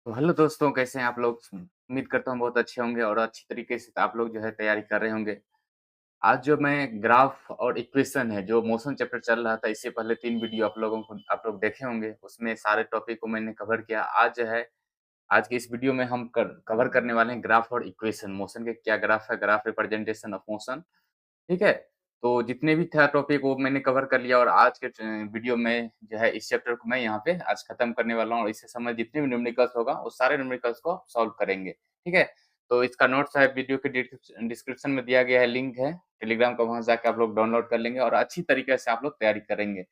तो हेलो दोस्तों, कैसे हैं आप लोग? उम्मीद करता हूँ बहुत अच्छे होंगे और अच्छी तरीके से आप लोग जो है तैयारी कर रहे होंगे। आज जो मैं ग्राफ और इक्वेशन है, जो मोशन चैप्टर चल रहा था, इससे पहले 3 वीडियो आप लोग देखे होंगे, उसमें सारे टॉपिक को मैंने कवर किया। आज जो है, आज के इस वीडियो में हम कवर करने वाले हैं ग्राफ और इक्वेशन। मोशन के क्या ग्राफ है, ग्राफ रिप्रेजेंटेशन ऑफ मोशन। ठीक है? तो जितने भी था टॉपिक वो मैंने कवर कर लिया और आज के वीडियो में जो है इस चैप्टर को मैं यहाँ पे आज खत्म करने वाला हूँ और इससे संबंधित जितने भी न्यूमेरिकल्स होगा वो सारे न्यूमेरिकल्स को सॉल्व करेंगे। ठीक है? तो इसका नोट्स है वीडियो के डिस्क्रिप्शन में दिया गया है, लिंक है टेलीग्राम का, वहाँ जाके आप लोग डाउनलोड कर लेंगे और अच्छी तरीके से आप लोग तैयारी करेंगे।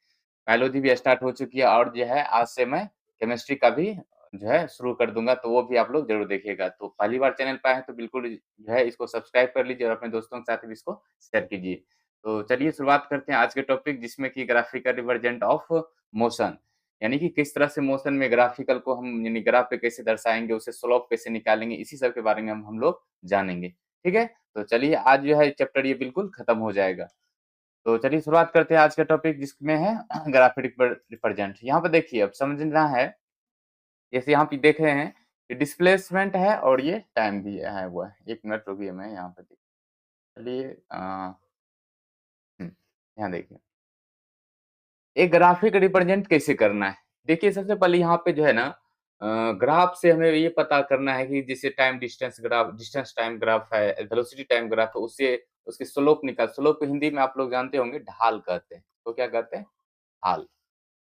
बायोलॉजी भी स्टार्ट हो चुकी है और जो है आज से मैं केमिस्ट्री का भी जो है शुरू कर दूँगा, तो वो भी आप लोग ज़रूर देखिएगा। तो पहली बार चैनल पे आए हैं तो बिल्कुल जो है इसको सब्सक्राइब कर लीजिए और अपने दोस्तों के साथ भी इसको शेयर कीजिए। तो चलिए शुरुआत करते हैं आज के टॉपिक, जिसमें कि ग्राफिकल रिप्रेजेंट ऑफ मोशन, यानी कि किस तरह से मोशन में ग्राफिकल को हम यानी ग्राफ पे कैसे दर्शाएँगे, उसे स्लोप कैसे निकालेंगे, इसी सब के बारे में हम लोग जानेंगे। ठीक है? तो चलिए आज जो है चैप्टर ये बिल्कुल खत्म हो जाएगा। तो चलिए शुरुआत करते हैं आज का टॉपिक, जिसमें है ग्राफिक रिप्रेजेंट। यहाँ पे देखिए अब समझना है, जैसे यहाँ पे देख रहे हैं कि डिस्प्लेसमेंट है और ये टाइम भी है हुआ है। 1 मिनट रुकिए, मैं यहाँ पे चलिए यहाँ देखिए। एक ग्राफिक रिप्रेजेंट कैसे करना है? देखिए सबसे पहले यहाँ पे जो है ना ग्राफ से हमें ये पता करना है कि जैसे time distance graph, distance time graph है, वेलोसिटी टाइम ग्राफ है, उससे उसकी स्लोप को हिंदी में आप लोग जानते होंगे ढाल कहते हैं। तो क्या कहते हैं? ढाल।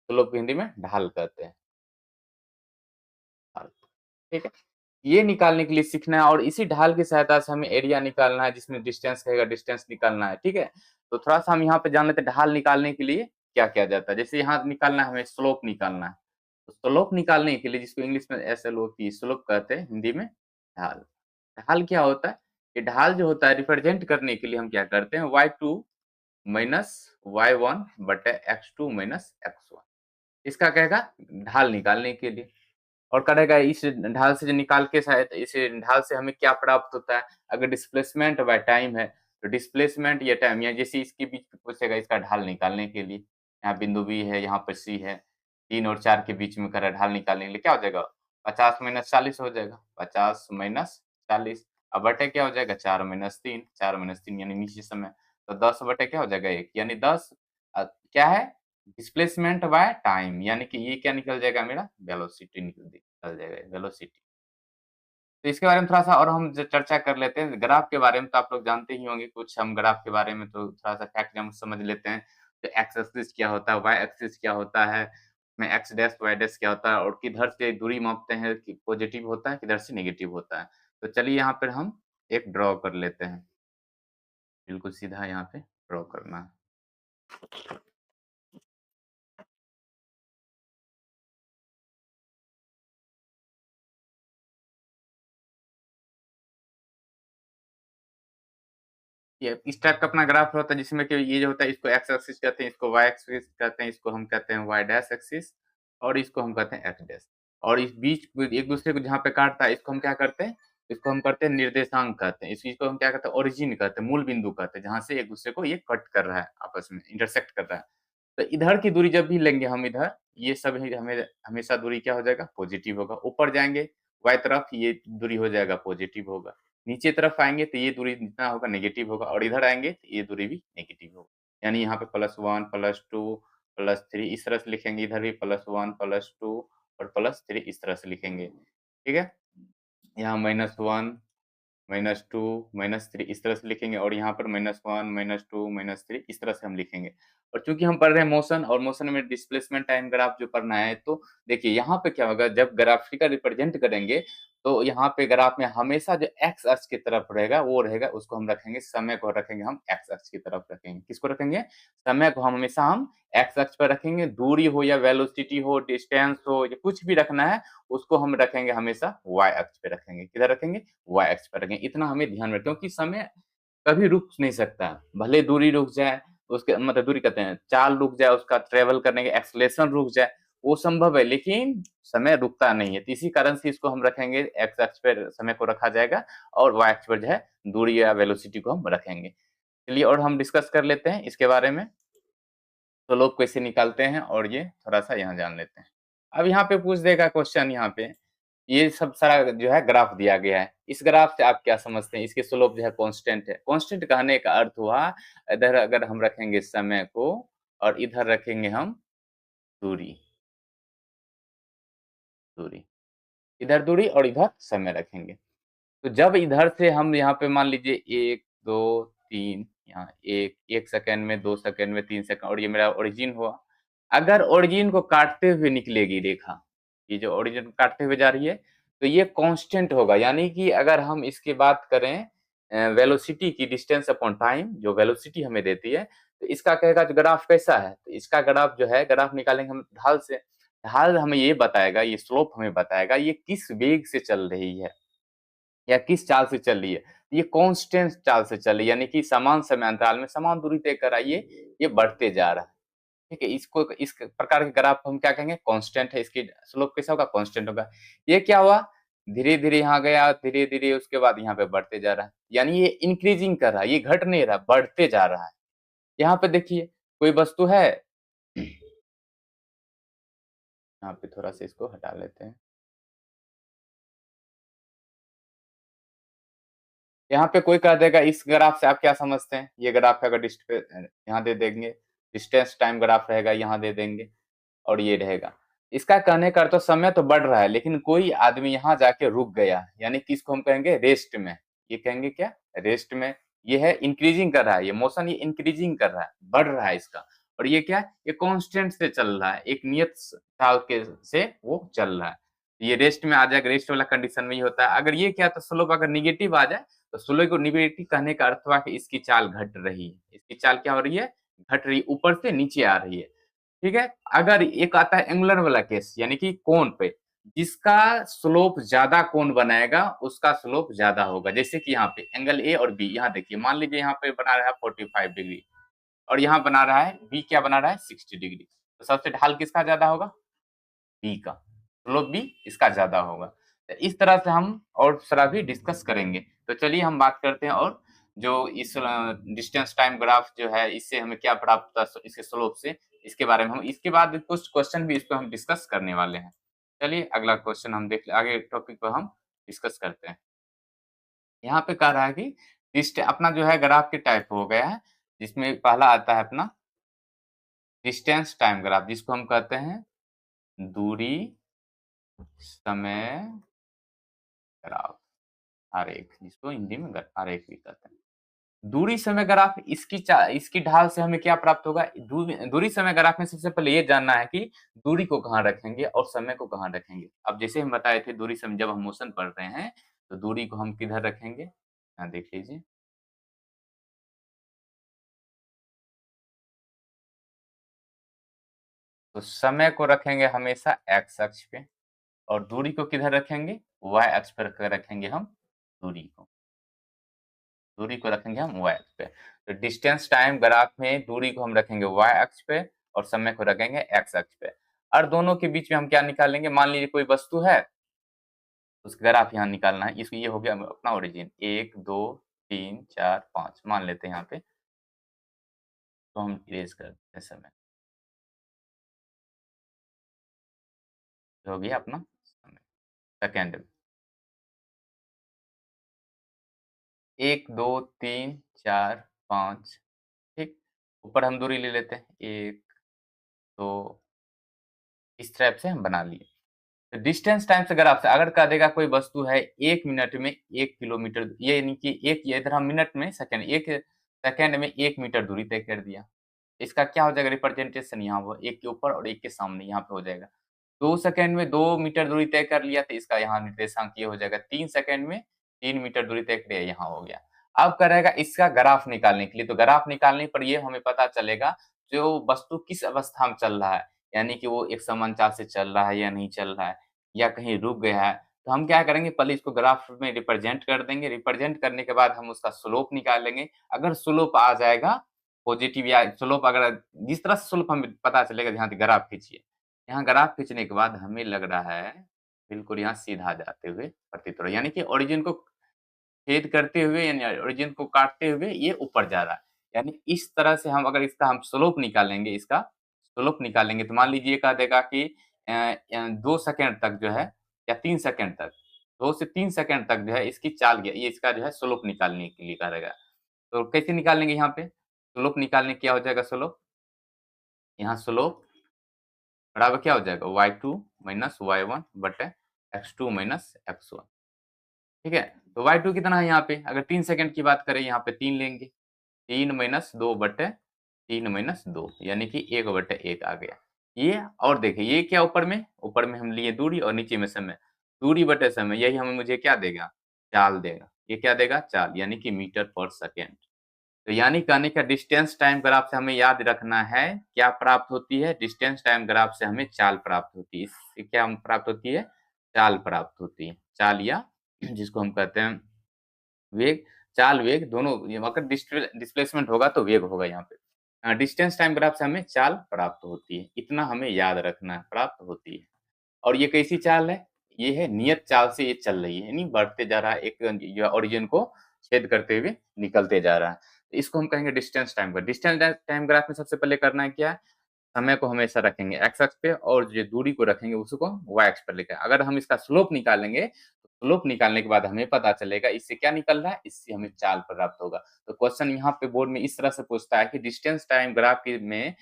स्लोप को हिंदी में ढाल कहते हैं। ढाल। ठीक है? ये निकालने के लिए सीखना है और इसी ढाल की सहायता से हमें एरिया निकालना है, जिसमें डिस्टेंस कहेगा डिस्टेंस निकालना है। ठीक है? तो थोड़ा-सा हम यहाँ पे जान लेते हैं ढाल निकालने के लिए क्या किया जाता है। जैसे यहाँ निकालना है, हमें स्लोप निकालना है। तो स्लोप निकालने के लिए, जिसको इंग्लिश में एसएलओपी स्लोप कहते हैं, हिंदी में ढाल। ढाल क्या होता है? ये ढाल जो होता है रिप्रेजेंट करने के लिए हम क्या करते हैं, y2 माइनस y1 बटे x2 माइनस x1। इसका कहेगा ढाल निकालने के लिए। और करेगा इस ढाल से जो निकाल के शायद इस ढाल से हमें क्या प्राप्त होता है, अगर डिस्प्लेसमेंट बाय टाइम है, तो डिस्प्लेसमेंट या टाइम या जैसे इसके बीच में पूछेगा इसका ढाल निकालने के लिए। यहाँ बिंदु बी है, यहाँ पर सी है, 3 और 4 के बीच में करा ढाल निकालने के लिए क्या हो जाएगा? 50 माइनस 40 हो जाएगा, 50 माइनस 40। अब बटे क्या हो जाएगा? 4 माइनस 3, 4 माइनस 3 यानी नीचे समय, तो 10 बटे क्या हो जाएगा? 1, यानी 10 क्या है? डिस्प्लेसमेंट बाय टाइम, यानी कि ये क्या निकल जाएगा मेरा? वेलोसिटी निकल जाएगा, वेलोसिटी। तो इसके बारे में थोड़ा-सा और हम ज चर्चा कर लेते हैं। ग्राफ के बारे में तो आप लोग जानते ही होंगे कुछ, हम ग्राफ के बारे में तो थोड़ा-सा फैक्ट हम समझ लेते हैं। तो एक्स एक्सिस क्या होता है, वाई एक्सिस क्या होता है, में एक्स डैश, वाई डैश क्या होता है और किधर से दूरी मापते हैं कि पॉजिटिव होता है, किधर से नेगेटिव होता है। तो चलिए यहाँ पर हम एक ड्रॉ कर लेते हैं। बिल्कुल सीधा यहाँ पे ड्रॉ करना है। ये इस टाइप का अपना ग्राफ होता है, जिसमें कि ये जो होता है इसको एक्स एक्सिस कहते हैं, इसको वाई एक्सिस कहते हैं, इसको हम कहते हैं वाई डैश एक्सिस और इसको हम कहते हैं एक्स डैश। और इस बीच को एक दूसरे को जहाँ पे काटता है इसको हम क्या करते हैं? इसको हम करते हैं निर्देशांक कहते हैं। इस चीज़ को हम क्या कहते हैं? ओरिजिन कहते हैं, मूल बिंदु कहते हैं, जहाँ से एक दूसरे को ये कट कर रहा है, आपस में इंटरसेक्ट कर रहा है। तो इधर की दूरी जब भी लेंगे हम इधर, ये सब ही हमें हमेशा दूरी क्या हो जाएगा? पॉजिटिव होगा। ऊपर जाएँगे वाई तरफ ये दूरी हो जाएगा पॉजिटिव होगा। नीचे तरफ आएँगे तो ये दूरी जितना होगा नेगेटिव होगा और इधर आएँगे तो ये दूरी भी नेगेटिव होगा। यानी यहाँ पे +1 +2 +3 इस तरह से लिखेंगे, इधर भी +1 +2 और +3 इस तरह से लिखेंगे। ठीक है? यहाँ -1 -2 -3 इस तरह से लिखेंगे और यहाँ पर -1 -2 -3 इस तरह से हम लिखेंगे। और चूँकि हम पढ़ रहे हैं मोशन और मोशन में डिस्प्लेसमेंट टाइम ग्राफ जो पढ़ना है, तो देखिए यहाँ पे क्या होगा, जब ग्राफिकल रिप्रेजेंट करेंगे, तो यहाँ पे ग्राफ में हमेशा जो एक्स अक्ष की तरफ रहेगा, वो रहेगा, उसको हम रखेंगे, समय को रखेंगे हम एक्स अक्ष की तरफ रखेंगे। किसको रखेंगे? समय को हम हमेशा हम एक्स अक्ष पर रखेंगे। दूरी हो या वेलोसिटी हो, डिस्टेंस हो या कुछ भी रखना है, उसको हम रखेंगे हमेशा वाई अक्ष पे रखेंगे। किधर रखेंगे? वाई अक्ष पर रखेंगे। इतना हमें ध्यान में, क्योंकि समय कभी रुक नहीं सकता। भले दूरी रुक जाए, उसके मतलब दूरी कहते हैं, चाल रुक जाए, उसका ट्रैवल करने का एक्सेलरेशन रुक जाए, वो संभव है, लेकिन समय रुकता नहीं है। तो इसी कारण से इसको हम रखेंगे, एक्स अक्ष पे समय को रखा जाएगा और वाई अक्ष पर जो है दूरी या वेलोसिटी को हम रखेंगे। चलिए और हम डिस्कस कर लेते हैं इसके बारे में। तो लोग कैसे निकालते हैं और ये थोड़ा-सा यहाँ जान लेते हैं। अब यहाँ पे पूछ देगा क्वेश्चन यहाँ पे ये सब सारा जो है ग्राफ दिया गया है। इस ग्राफ से आप क्या समझते हैं? इसकी स्लोप जो है कांस्टेंट है। कांस्टेंट कहने का अर्थ हुआ इधर अगर हम रखेंगे समय को और इधर रखेंगे हम दूरी, दूरी। इधर दूरी और इधर समय रखेंगे। तो जब इधर से हम यहाँ पे मान लीजिए 1, 2, 3 यहाँ 1 सेकंड में, 2 सेकंड में, 3 सेकंड और ये मेरा ओरिजिन हुआ। अगर ओरिजिन को काटते हुए निकलेगी रेखा, ये जो ओरिजिन को काटते हुए जा रही है, तो ये कांस्टेंट होगा। यानी कि अगर हम इसकी बात करें वेलोसिटी की डिस्टेंस अपॉन टाइम जो वेलोसिटी हमें देती है, तो इसका कहेगा जो ग्राफ कैसा है? तो इसका ग्राफ जो है ग्राफ निकालेंगे हम ढाल से। ढाल हमें ये बताएगा, ये स्लोप हमें बताएगा ये किस वेग से चल रही है। या किस चाल से चल रही है। ये कांस्टेंट चाल से चल रही है यानी कि समान समय अंतराल में समान दूरी तय कर रही है, ये बढ़ते जा रहा है। ठीक है? इसको इस प्रकार के ग्राफ को हम क्या कहेंगे? कांस्टेंट है, इसकी स्लोप कैसा होगा? कांस्टेंट होगा। ये क्या हुआ? धीरे-धीरे यहाँ गया, धीरे-धीरे उसके बाद यहाँ पे बढ़ते जा रहा है। यानी ये इंक्रीजिंग कर रहा है, ये घट नहीं रहा, बढ़ते जा रहा है। यहाँ पे देखिए कोई वस्तु है, यहाँ पे थोड़ा-सा इसको हटा लेते हैं। यहाँ पे कोई कह देगा इस ग्राफ से आप क्या समझते हैं? ये ग्राफ है अगर यहाँ दे देंगे, डिस्टेंस टाइम ग्राफ रहेगा यहाँ दे देंगे और ये रहेगा। इसका कहने का अर्थ तो समय तो बढ़ रहा है लेकिन कोई आदमी यहाँ जाके रुक गया, यानी कि इसको हम कहेंगे रेस्ट में। ये कहेंगे क्या? रेस्ट में। ये है इंक्रीजिंग कर रहा है, ये मोशन ये इंक्रीजिंग कर रहा है, बढ़ रहा है इसका। और ये क्या? ये कांस्टेंट से चल रहा है, एक नियत चाल के से वो चल रहा है। ये रेस्ट में आ जाएगा, रेस्ट वाला कंडीशन में ही होता है। अगर ये क्या तो स्लोप अगर नेगेटिव आ जाए तो स्लोप को नेगेटिव कहने का अर्थ हुआ कि इसकी चाल घट रही है। इसकी चाल क्या हो रही है? घट रही है, ऊपर से नीचे आ रही है। ठीक है? अगर एक आता है एंगुलर वाला केस यानी कि कोण पे, जिसका स्लोप ज़्यादा कोण बनाएगा, उसका स्लोप ज़्यादा होगा। जैसे कि यहाँ पे एंगल ए और बी यहाँ देखिए, मान लीजिए यहाँ पे बना रहा है 45 डिग्री और यहाँ बना रहा है बी क्या बना रहा है 60 डिग्री। तो सबसे ढाल किसका ज़्यादा होगा? बी का। स्लोप भी इसका ज़्यादा होगा। तो इस तरह से हम और सारा भी डिस्कस करेंगे। तो चलिए हम बात करते हैं और जो इस डिस्टेंस टाइम ग्राफ जो है इससे हमें क्या प्राप्त होता है इसके स्लोप से, इसके बारे में हम इसके बाद कुछ क्वेश्चन भी इस पे हम डिस्कस करने वाले हैं। चलिए अगला क्वेश्चन हम आगे टॉपिक पर हम डिस्कस करते हैं। यहाँ पे कह रहा है कि अपना जो है ग्राफ के टाइप हो गया है, जिसमें पहला आता है अपना डिस्टेंस टाइम ग्राफ जिसको हम कहते हैं दूरी, समय, ग्राफ, आरेख जिसको हिंदी में आरेख भी कहते हैं। दूरी समय ग्राफ इसकी ढाल से हमें क्या प्राप्त होगा? दूरी समय ग्राफ में सबसे पहले ये जानना है कि दूरी को कहाँ रखेंगे और समय को कहाँ रखेंगे। अब जैसे हम बताए थे दूरी समय जब हम मोशन पढ़ रहे हैं, तो दूरी को हम किधर रखेंगे? यहाँ देख लीजिए। तो समय को रखेंगे हमेशा एक्स अक्ष पे और दूरी को किधर रखेंगे? वाई अक्ष पर रखेंगे हम दूरी को। दूरी को रखेंगे हम वाई अक्ष पे। तो डिस्टेंस टाइम ग्राफ में दूरी को हम रखेंगे वाई अक्ष पे और समय को रखेंगे एक्स अक्ष पे। और दोनों के बीच में हम क्या निकालेंगे? मान लीजिए कोई वस्तु है, उसका ग्राफ यहाँ निकालना है। इसको ये हो गया अपना ओरिजिन 1, 2, 3, 4, 5 मान लेते हैं यहाँ पे। तो हम इरेज़ कर देते हैं समय। हो गया अपना समय, सेकंड में। 1, 2, 3, 4, 5 ठीक? ऊपर हम दूरी ले लेते हैं 1, 2 इस टाइप से हम बना लिए। डिस्टेंस टाइम से ग्राफ से अगर कह देगा कोई वस्तु है 1 मिनट में 1 किलोमीटर ये यानी कि एक ये इधर हम मिनट में सेकंड 1 सेकंड में 1 मीटर दूरी तय कर दिया। इसका क्या हो जाएगा रिप्रेजेंटेशन यहाँ वो 1 के ऊपर और 1 के सामने यहाँ पे हो जाएगा। 2 सेकंड में 2 मीटर दूरी तय कर लिया तो इसका यहाँ निर्देशांक ये हो जाएगा। 3 सेकंड में 3 मीटर दूरी तय कर लिया यहाँ हो गया। अब करेगा इसका ग्राफ निकालने के लिए तो ग्राफ निकालने पर ये हमें पता चलेगा जो वस्तु किस अवस्था में चल रहा है। यानी कि वो एक समान चाल से चल रहा है या नहीं चल रहा है। या कहीं रुक गया है, तो हम क्या करेंगे पहले इसको ग्राफ में रिप्रेजेंट कर देंगे, रिप्रेजेंट करने के बाद हम उसका स्लोप निकालेंगे। अगर स्लोप आ जाएगा पॉजिटिव या स्लोप अगर जिस तरह से स्लोप हमें पता चलेगा यहाँ ग्राफ खींचिए। यहाँ ग्राफ खींचने के बाद हमें लग रहा है बिल्कुल यहाँ सीधा जाते हुए प्रतीत हो रहा है। यानी कि ओरिजिन को छेद करते हुए यानी ओरिजिन को काटते हुए ये ऊपर जा रहा है। यानी इस तरह से हम अगर इसका हम स्लोप निकालेंगे इसका स्लोप निकालेंगे तो मान लीजिए कह देगा कि 2 सेकंड तक जो है या 3 सेकंड तक, 2 से 3 सेकंड तक जो है इसकी चाल ये इसका जो है स्लोप निकालने के लिए करेगा। तो कैसे निकालेंगे यहाँ पे? स्लोप निकालने क्या हो जाएगा स्लोप? यहाँ स्लोप बराबर क्या हो जाएगा? y2 माइनस y1 बटे x2 माइनस x1। ठीक है? तो y2 कितना है यहाँ पे? अगर 3 सेकंड की बात करें यहाँ पे 3 लेंगे। 3 माइनस 2 बटे 3 माइनस 2 यानी कि 1 बटे 1 आ गया। ये और देखिए ये क्या ऊपर में हम लिए दूरी और नीचे में समय। दूरी बटे समय यही हमें मुझे क्या देगा? चाल देगा। ये क्या देगा? चाल यानी कि मीटर पर सेकंड। तो यानी कहने का डिस्टेंस टाइम ग्राफ से हमें याद रखना है, क्या प्राप्त होती है? डिस्टेंस टाइम ग्राफ से हमें चाल प्राप्त होती है। इससे क्या हम प्राप्त होती है? चाल प्राप्त होती है। चाल या जिसको हम कहते हैं वेग, चाल वेग दोनों अगर डिस्प्लेसमेंट होगा तो वेग होगा यहाँ पे। डिस्टेंस टाइम ग्राफ से हमें चाल प्राप्त होती है। इतना हमें याद रखना है, प्राप्त होती है। और ये कैसी चाल है? ये है नियत चाल से ये चल रही है, यानी बढ़ते जा रहा है एक जो ओरिजिन को छेद करते हुए निकलते जा रहा है। तो इसको हम कहेंगे distance time graph. Distance time graph में सबसे पहले करना है क्या? समय को हमेशा रखेंगे एक्स अक्ष पे और जो दूरी को रखेंगे उसको वाई अक्ष पर लेकर। अगर हम इसका स्लोप निकालेंगे तो स्लोप निकालने के बाद हमें पता चलेगा इससे क्या निकल रहा है, इससे हमें चाल प्राप्त होगा। तो क्वेश्चन यहाँ पे बोर्ड में इस तरह से पूछता है कि डिस्टेंस टाइम ग्राफ में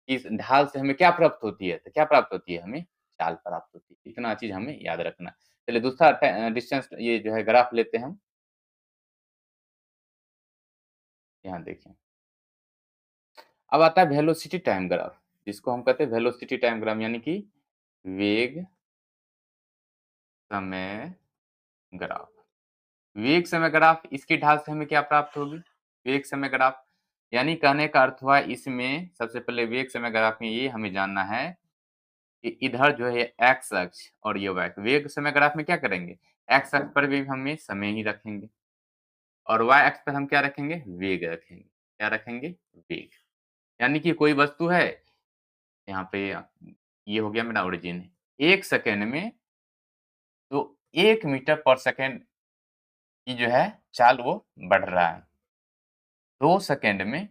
इस ढाल से हमें क्या प्राप्त होती है? तो क्या प्राप्त होती है? हमें चाल प्राप्त होती है। इतना चीज हमें याद रखना है। चलिए दूसरा डिस्टेंस ये जो है ग्राफ लेते हैं हम। यहाँ देखें, अब आता है वेलोसिटी टाइम ग्राफ, जिसको हम कहते हैं वेलोसिटी टाइम ग्राफ यानी कि वेग समय ग्राफ। वेग समय ग्राफ इसकी ढाल से हमें क्या प्राप्त होगी? वेग समय ग्राफ यानी कहने का अर्थ हुआ इसमें सबसे पहले वेग समय ग्राफ में ये हमें जानना है कि इधर जो है एक्स अक्ष और ये वाई। वेग समय ग्राफ में क्या करेंगे? एक्स अक्ष पर भी हमें समय ही रखेंगे और वाई अक्ष पर हम क्या रखेंगे? वेग रखेंगे। क्या रखेंगे? वेग। यानी कि कोई वस्तु है, यहाँ पे ये हो गया मेरा ओरिजिन। 1 सेकंड में तो 1 मीटर पर सेकंड की जो है चाल वो बढ़ रहा है। 2 सेकंड में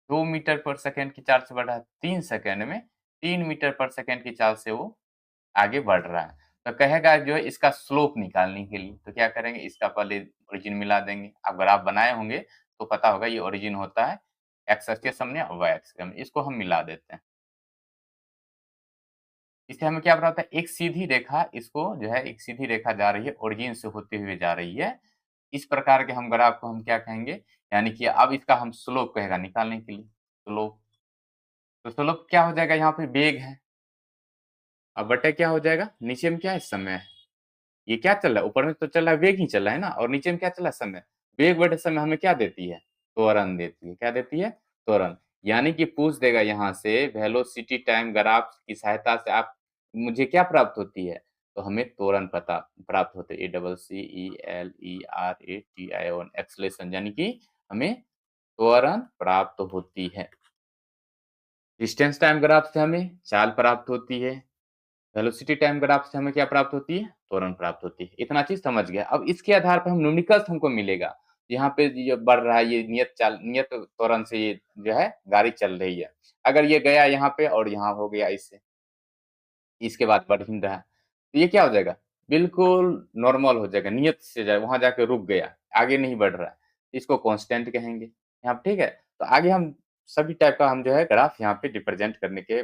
2 मीटर पर सेकंड की चाल से बढ़ रहा है। 3 सेकंड में 3 मीटर पर सेकंड की चाल से वो आगे बढ़ रहा है। तो कहेगा जो है इसका स्लोप निकालने के लिए, तो क्या करेंगे? इसका पहले ओरिजिन मिला देंगे। आप ग्राफ बनाए होंगे तो पता होगा ये ओरिजिन होता है एक्स अक्ष के सामने और वाई अक्ष के सामने। इसको हम मिला देते हैं। इससे हमें क्या पता है? एक सीधी रेखा इसको जो है एक सीधी रेखा जा रही है, ओरिजिन से होते हुए जा रही है। इस प्रकार के हम ग्राफ को हम क्या कहेंगे? यानी कि अब इसका हम स्लोप कहेगा निकालने के लिए, स्लोप। तो स्लोप क्या हो जाएगा? यहाँ पे वेग है, अब बटे क्या हो जाएगा? नीचे में क्या है? समय है। ये क्या चल रहा है? ऊपर में तो चल रहा है वेग ही चल रहा है ना, और नीचे में क्या चल रहा है? समय। वेग बटे समय हमें क्या देती है? त्वरण देती है। क्या देती है? त्वरण। यानी कि पूछ देगा यहाँ से वेलोसिटी टाइम ग्राफ की सहायता से आप मुझे क्या प्राप्त होती है? तो हमें त्वरण पता प्राप्त होते है। ACCELERATION एक्सेलरेशन, यानी कि हमें त्वरण प्राप्त होती है। डिस्टेंस टाइम ग्राफ से हमें चाल प्राप्त होती है। वेलोसिटी टाइम ग्राफ से हमें क्या प्राप्त होती है? त्वरण प्राप्त होती है। इतना चीज समझ गया। अब इसके आधार पर हम न्यूमेरिकल्स हमको मिलेगा। यहाँ पे ये बढ़ रहा है, ये नियत त्वरण से ये जो है गाड़ी चल रही है। अगर ये गया यहाँ पे और यहाँ हो गया इससे, इसके बाद बढ़ ही रहा है, तो ये क्या हो जाएगा? बिल्कुल नॉर्मल हो जाएगा, नियत से जाए वहां जाके रुक गया, आगे नहीं बढ़ रहा है। इसको कांस्टेंट कहेंगे यहाँ पे। ठीक है, तो आगे हम सभी टाइप का हम जो है ग्राफ यहाँ पे रिप्रेजेंट करने के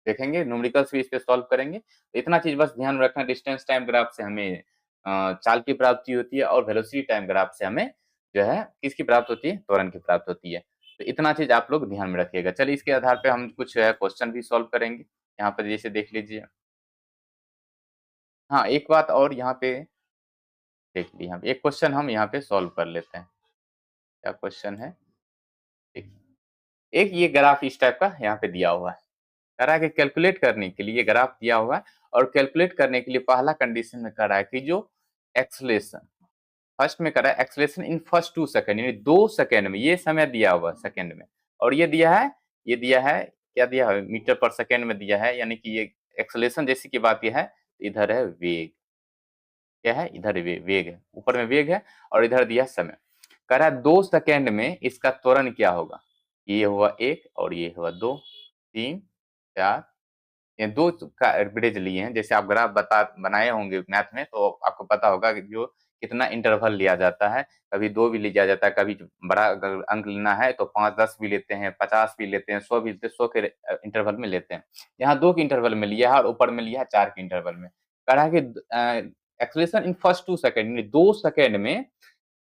देखेंगे, न्यूमेरिकल्स भी इस पे सॉल्व करेंगे। तो इतना चीज बस ध्यान रखना, डिस्टेंस टाइम ग्राफ से हमें चाल की प्राप्ति होती है और वेलोसिटी टाइम ग्राफ से हमें जो है किसकी प्राप्त होती है? त्वरण की प्राप्त होती है। तो इतना चीज आप लोग ध्यान में रखिएगा। चलिए इसके आधार पे हम कुछ क्वेश्चन भी सॉल्व करेंगे। यहाँ पर जैसे देख लीजिए। हाँ, एक बात और यहाँ पे देख ली, यहाँ पे एक क्वेश्चन हम यहाँ पे सॉल्व कर लेते हैं। क्या क्वेश्चन है? एक, एक ये ग्राफ इस टाइप का यहाँ पे दिया हुआ है। कह रहा है कि कैलकुलेट करने के लिए ये ग्राफ दिया हुआ है और कैलकुलेट करने के लिए पहला कंडीशन में कह रहा है कि जो एक्सलेशन फर्स्ट में कह रहा है एक्सलेशन इन फर्स्ट 2 सेकंड, यानी 2 सेकंड में, ये समय दिया हुआ सेकंड में, और ये दिया है, ये दिया है क्या दिया है? मीटर पर सेकंड में दिया है। यानी कि ये एक्सलेशन जैसी की बात ये है, इधर है वेग। क्या है? इधर वेग है, ऊपर में वेग है और इधर दिया समय। कह रहा है 2 सेकंड में इसका त्वरण क्या होगा? ये हुआ 1 और ये हुआ 2, 3, 4, ये 2 का एवरेज लिए हैं। जैसे आप ग्राफ बनाए होंगे मैथ में, तो आपको पता होगा कि जो कितना इंटरवल लिया जाता है। कभी 2 भी लिया जाता है, कभी बड़ा अगर अंक लेना है तो 5, 10 भी लेते हैं, 50 भी लेते हैं, 100 भी लेते हैं, 100 के इंटरवल में लेते हैं। यहाँ 2 के इंटरवल में लिया है और ऊपर में लिया है 4 के इंटरवल में। कह रहा है कि एक्सेलरेशन इन फर्स्ट 2 सेकंड, यानी 2 सेकंड में,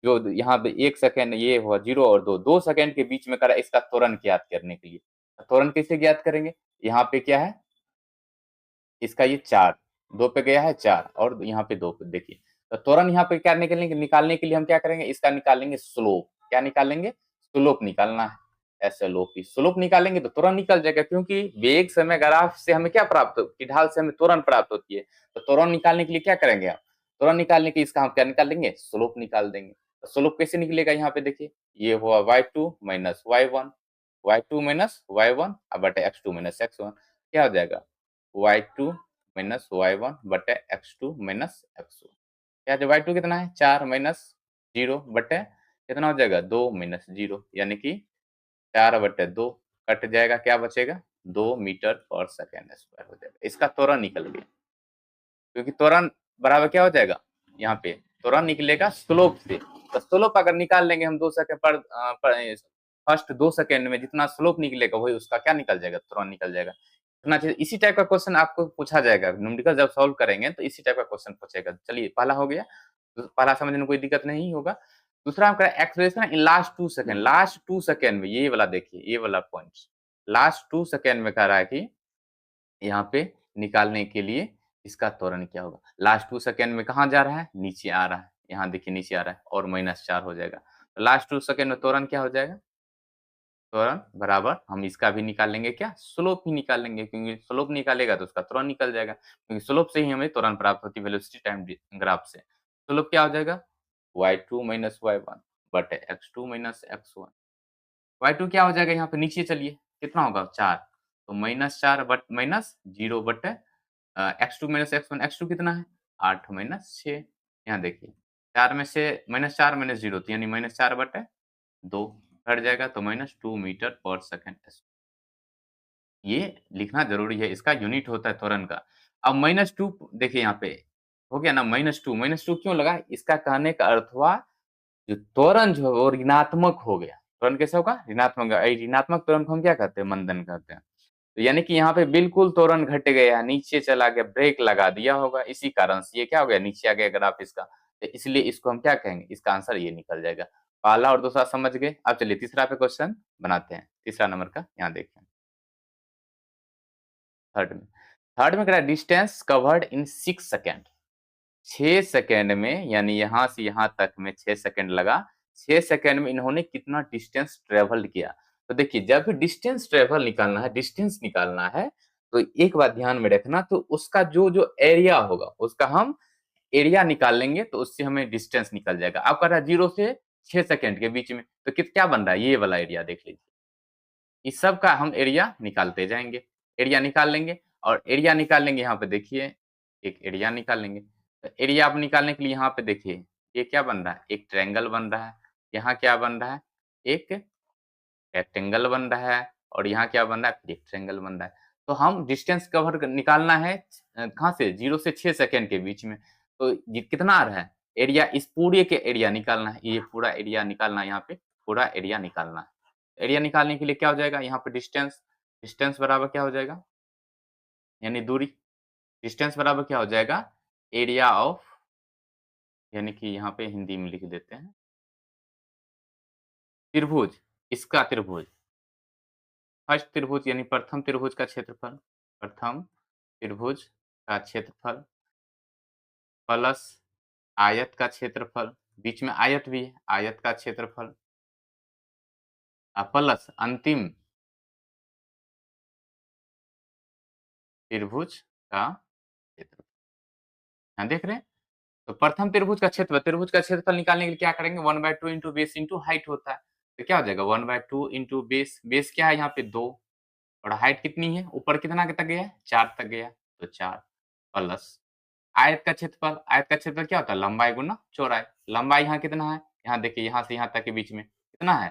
जो यहाँ पे 1 सेकंड ये हुआ 0 और 2 सेकंड के बीच में करा इसका त्वरण ज्ञात करने के लिए। त्वरण कैसे ज्ञात करेंगे? यहाँ पे क्या है, इसका ये 4, 2 पे गया है 4 और यहाँ पे 2 पे देखिए। तो त्वरण यहाँ पे क्या निकालने के लिए हम क्या करेंगे, इसका निकालेंगे स्लोप। क्या निकालेंगे? स्लोप निकालना है। एसएलओपी स्लोप निकालेंगे तो त्वरण निकल जाएगा, क्योंकि वेग समय ग्राफ से हमें क्या प्राप्त की ढाल से हमें त्वरण प्राप्त होती है। तो त्वरण निकालने के लिए क्या करेंगे आप? त्वरण निकालने के इसका हम क्या निकाल देंगे? स्लोप निकाल देंगे। तो स्लोप कैसे निकलेगा? यहाँ पे देखिए, ये हुआ y2 minus y1, y2 minus y1 बटे x2 माइनस x1। क्या हो जाएगा? y2 माइनस y1 बटे x2 माइनस x1। क्या है? y2 कितना है? 4 माइनस 0 बटे कितना हो जाएगा? 2 माइनस 0, यानी कि 4 बटे 2 कट जाएगा, क्या बचेगा? 2 मीटर पर सेकेंड स्क्वायर हो जाएगा। इसका त्वरण निकल गया, क्योंकि त्वरण बराबर क्या हो जाएगा? यहाँ पे त्वरण निकलेगा स्लोप से। तो स्लोप अगर निकाल लेंगे हम 2 सेकंड पर फर्स्ट 2 सेकंड में जितना स्लोप निकलेगा वही उसका क्या निकल जाएगा? त्वरण निकल जाएगा। इतना चीज इसी टाइप का क्वेश्चन आपको पूछा जाएगा न्यूमेरिकल जब सॉल्व करेंगे, तो इसी टाइप का क्वेश्चन पूछेगा। चलिए पहला हो गया, तो पहला समझने में कोई दिक्कत नहीं होगा। दूसरा आपका acceleration in last 2 second, last 2 second में, ये वाला देखिए, ये वाला पॉइंट लास्ट 2 सेकंड में कह रहा है कि यहाँ पे निकालने के लिए इसका त्वरण क्या होगा? लास्ट 2 सेकंड में कहाँ जा रहा है? नीचे आ रहा है। यहाँ देखिए नीचे आ रहा है और -4 हो जाएगा। तो लास्ट 2 सेकंड में त्वरण क्या हो जाएगा? त्वरण बराबर हम इसका भी निकाल लेंगे, क्या? स्लोप ही निकाल लेंगे, क्योंकि स्लोप निकालेगा तो उसका त्वरण निकल जाएगा, क्योंकि स्लोप से ही हमें त्वरण प्राप्त होती है वेलोसिटी टाइम ग्राफ से। स्लोप क्या हो जाएगा? y2 माइनस y1 बटे x2 माइनस x1। y2 क्या हो जाएगा? यहाँ पे नीचे चलिए, कितना होगा? 4, तो -4 बट माइनस 0 बटे x2 माइनस x1। x2 कितना है? 8 माइनस 6। यहाँ देखिए 4 में से -4 माइनस 0, तो यानी -4 बटे 2 कट जाएगा, तो -2 मीटर पर सेकंड। ये लिखना ज़रूरी है, इसका यूनिट होता है त्वरण का। अब -2 देखिए यहाँ पे हो गया ना, -2 क्यों लगा? इसका कहने का अर्थ हुआ जो त्वरण जो है वो ऋणात्मक हो गया। त्वरण कैसे होगा? ऋणात्मक। ऋणात्मक त्वरण को हम क्या कहते हैं? मंदन कहते हैं। तो यानी कि यहाँ पे बिल्कुल त्वरण घट गया, नीचे चला गया, ब्रेक लगा दिया होगा, इसी कारण से ये क्या हो गया? नीचे आ गया ग्राफ इसका। तो इसलिए इसको हम क्या कहेंगे? इसका आंसर ये निकल जाएगा। पहला और दूसरा समझ गए। अब चलिए तीसरा पे क्वेश्चन बनाते हैं। तीसरा नंबर का यहाँ देखें। थर्ड में, थर्ड में कह रहा है distance covered in 6 second. 6 second में, यानी यहाँ से यहाँ तक में 6 सेकंड लगा। 6 सेकंड में इन्होंने कितना डिस्टेंस ट्रेवल किया? तो देखिए जब भी डिस्टेंस ट्रेवल निकालना है, डिस्टेंस निकालना है, तो एक बात ध्यान में रखना, तो उसका जो एरिया होगा उसका हम एरिया निकाल लेंगे, तो उससे हमें डिस्टेंस निकल जाएगा। अब कह रहा है 0 से 6 सेकंड के बीच में, तो क्या बन रहा है? ये वाला एरिया देख लीजिए। इस सब का हम एरिया निकालते जाएँगे। एरिया निकाल लेंगे और एरिया निकाल लेंगे, यहाँ पे देखिए एक एरिया निकाल लेंगे। तो एरिया आप निकालने के लिए यहाँ पे देखिए, ये क्या बन रहा है? एक ट्रायंगल बन रहा है। यहाँ क्या बन रहा है? एक रेक्टेंगल बन रहा है और यहाँ क्या बन रहा है? फिर एक ट्रायंगल बन रहा है। तो हम डिस्टेंस कवर निकालना है कहाँ से? 0 से 6 सेकंड के बीच में। तो ये कितना आ रहा है? एरिया इस पूरे के एरिया निकालना है। ये पूरा एरिया निकालना है, यहाँ पे पूरा एरिया निकालना है। एरिया निकालने के लिए क्या हो जाएगा? यहाँ पे डिस्टेंस, डिस्टेंस बराबर क्या हो जाएगा? यानी दूरी। डिस्टेंस बराबर क्या हो जाएगा? एरिया ऑफ, यानी कि यहाँ पे हिंदी में लिख देते हैं, त्रिभुज, इसका त्रिभुज। फर्स्ट त्रिभुज यानी प्रथम त्रिभुज का क्षेत्रफल, प्रथम त्रिभुज का क्षेत्रफल प्लस आयत का क्षेत्रफल, बीच में आयत भी है, आयत का क्षेत्रफल प्लस अंतिम त्रिभुज का क्षेत्रफल। यहाँ देख रहे हैं? तो प्रथम त्रिभुज का क्षेत्रफल निकालने के लिए क्या करेंगे? 1/2 इंटू बेस इंटू हाइट होता है। तो क्या हो जाएगा? 1/2 इंटू बेस, बेस क्या है यहाँ पे? 2, और हाइट कितनी है? ऊपर कितना तक गया है? 4 तक गया, तो 4 प्लस आयत का क्षेत्रफल। आयत का क्षेत्रफल क्या होता है? लंबाई गुना चौड़ाई। लंबाई यहाँ कितना है? यहाँ देखिए, यहाँ से यहाँ तक के बीच में कितना है?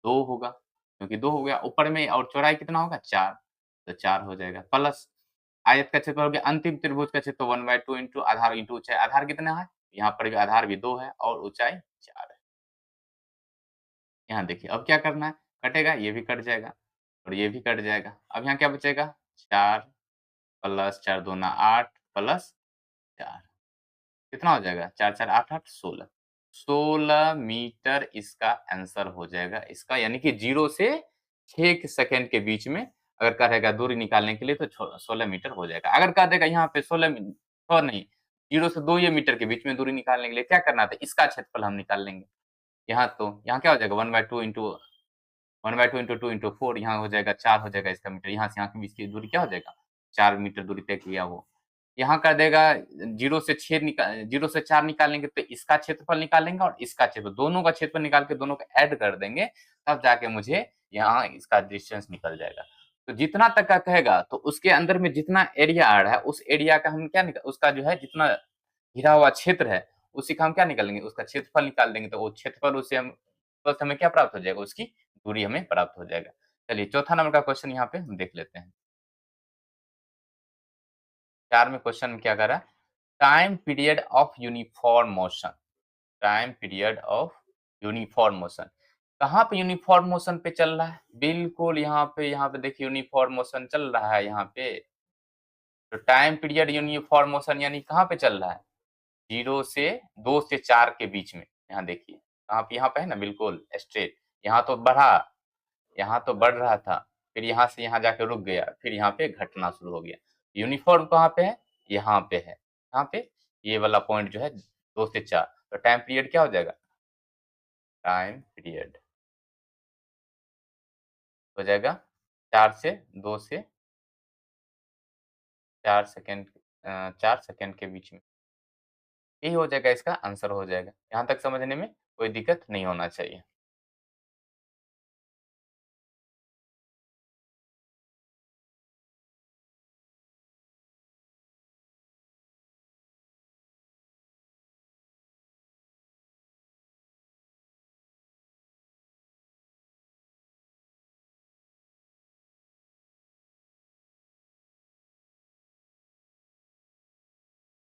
2 होगा, क्योंकि 2 हो गया ऊपर में, और चौड़ाई कितना होगा? 4, तो 4 हो जाएगा प्लस आयत का क्षेत्रफल हो गया, अंतिम त्रिभुज का क्षेत्र 1/2 इंटू आधार इंटू ऊंचाई। आधार कितना है? यहाँ पर भी आधार भी 2 है और ऊंचाई 4 है। यहाँ देखिए अब क्या करना है, कटेगा, ये भी कट जाएगा और ये भी कट जाएगा। अब यहाँ क्या बचेगा? 4 प्लस 4 दूना 8 प्लस 4 कितना हो जाएगा? 4 4 8 8 16 16 मीटर इसका आंसर हो जाएगा इसका, यानी कि 0 से 6 सेकंड के बीच में अगर कहेगा दूरी निकालने के लिए तो 16 मीटर हो जाएगा। अगर कह देगा यहाँ पे 16 और नहीं 0 से 2 ये मीटर के बीच में दूरी निकालने के लिए क्या करना था? इसका क्षेत्रफल हम निकाल लेंगे। यहाँ तो यहाँ क्या हो जाएगा 1/2 इंटू 1/2 इंटू 2 इंटू 4 यहाँ हो जाएगा 4 हो जाएगा इसका मीटर। यहाँ से यहाँ के बीच की दूरी क्या हो जाएगा? 4 मीटर दूरी तय किया वो। यहाँ कर देगा 0 से 4 निकालेंगे तो इसका क्षेत्रफल निकालेंगे और इसका क्षेत्रफल, दोनों का क्षेत्रफल निकाल के दोनों का ऐड कर देंगे, तब जाके मुझे यहाँ इसका डिस्टेंस निकल जाएगा। तो जितना तक का कहेगा तो उसके अंदर में जितना एरिया आ रहा है उस एरिया का हम क्या निकाल, उसका जो है जितना घिरा हुआ क्षेत्र है उसी का हम क्या निकालेंगे? उसका क्षेत्रफल निकाल देंगे। तो वो क्षेत्रफल उससे हम बस हमें क्या प्राप्त हो जाएगा? उसकी दूरी हमें प्राप्त हो जाएगा। चलिए चौथा नंबर का क्वेश्चन यहाँ पे हम देख लेते हैं। 4 में क्वेश्चन में क्या कर रहा है? Time period of uniform motion. Time period of uniform motion. कहाँ पे यूनिफॉर्म मोशन पे चल रहा है? बिल्कुल यहाँ पे देखिए यूनिफॉर्म मोशन चल रहा है यहाँ पे। तो टाइम पीरियड यूनिफॉर्म मोशन यानी कहाँ पे चल रहा है? 0 से 2 से 4 के बीच में। यहाँ देखिए, कहाँ पे? यहाँ पे है ना बिल्कुल स्ट्रेट। यहाँ तो बढ़ा, यहाँ तो बढ़ रहा था, फिर यहाँ से यहाँ जाके रुक गया, फिर यहाँ पे घटना शुरू हो गया। यूनिफॉर्म कहाँ पे है? यहाँ पे है। यहाँ पे ये वाला पॉइंट जो है 2 से 4, तो टाइम पीरियड क्या हो जाएगा? टाइम पीरियड हो जाएगा 4 से 2 से 4 सेकंड 4 सेकंड के बीच में। यही हो जाएगा, इसका आंसर हो जाएगा। यहाँ तक समझने में कोई दिक्कत नहीं होना चाहिए।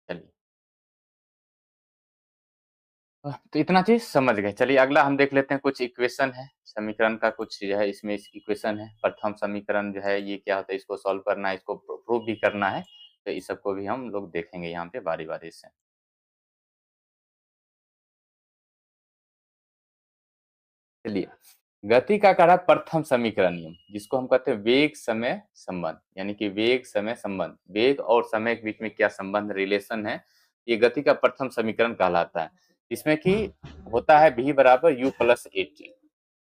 चलिए। तो इतना चीज़ समझ गए। चलिए अगला हम देख लेते हैं, कुछ इक्वेशन है, समीकरण का कुछ जो है इसमें इक्वेशन है। प्रथम समीकरण जो है ये क्या होता है, इसको सॉल्व करना है, इसको प्रूव भी करना है। तो इस सबको भी हम लोग देखेंगे यहाँ पे बारी-बारी से। चलिए, गति का कारक प्रथम समीकरण नियम, जिसको हम कहते हैं वेग समय संबंध, यानी कि वेग समय संबंध, वेग और समय के बीच में क्या संबंध रिलेशन है, ये गति का प्रथम समीकरण कहलाता है। इसमें कि होता है v बराबर u प्लस ए टी।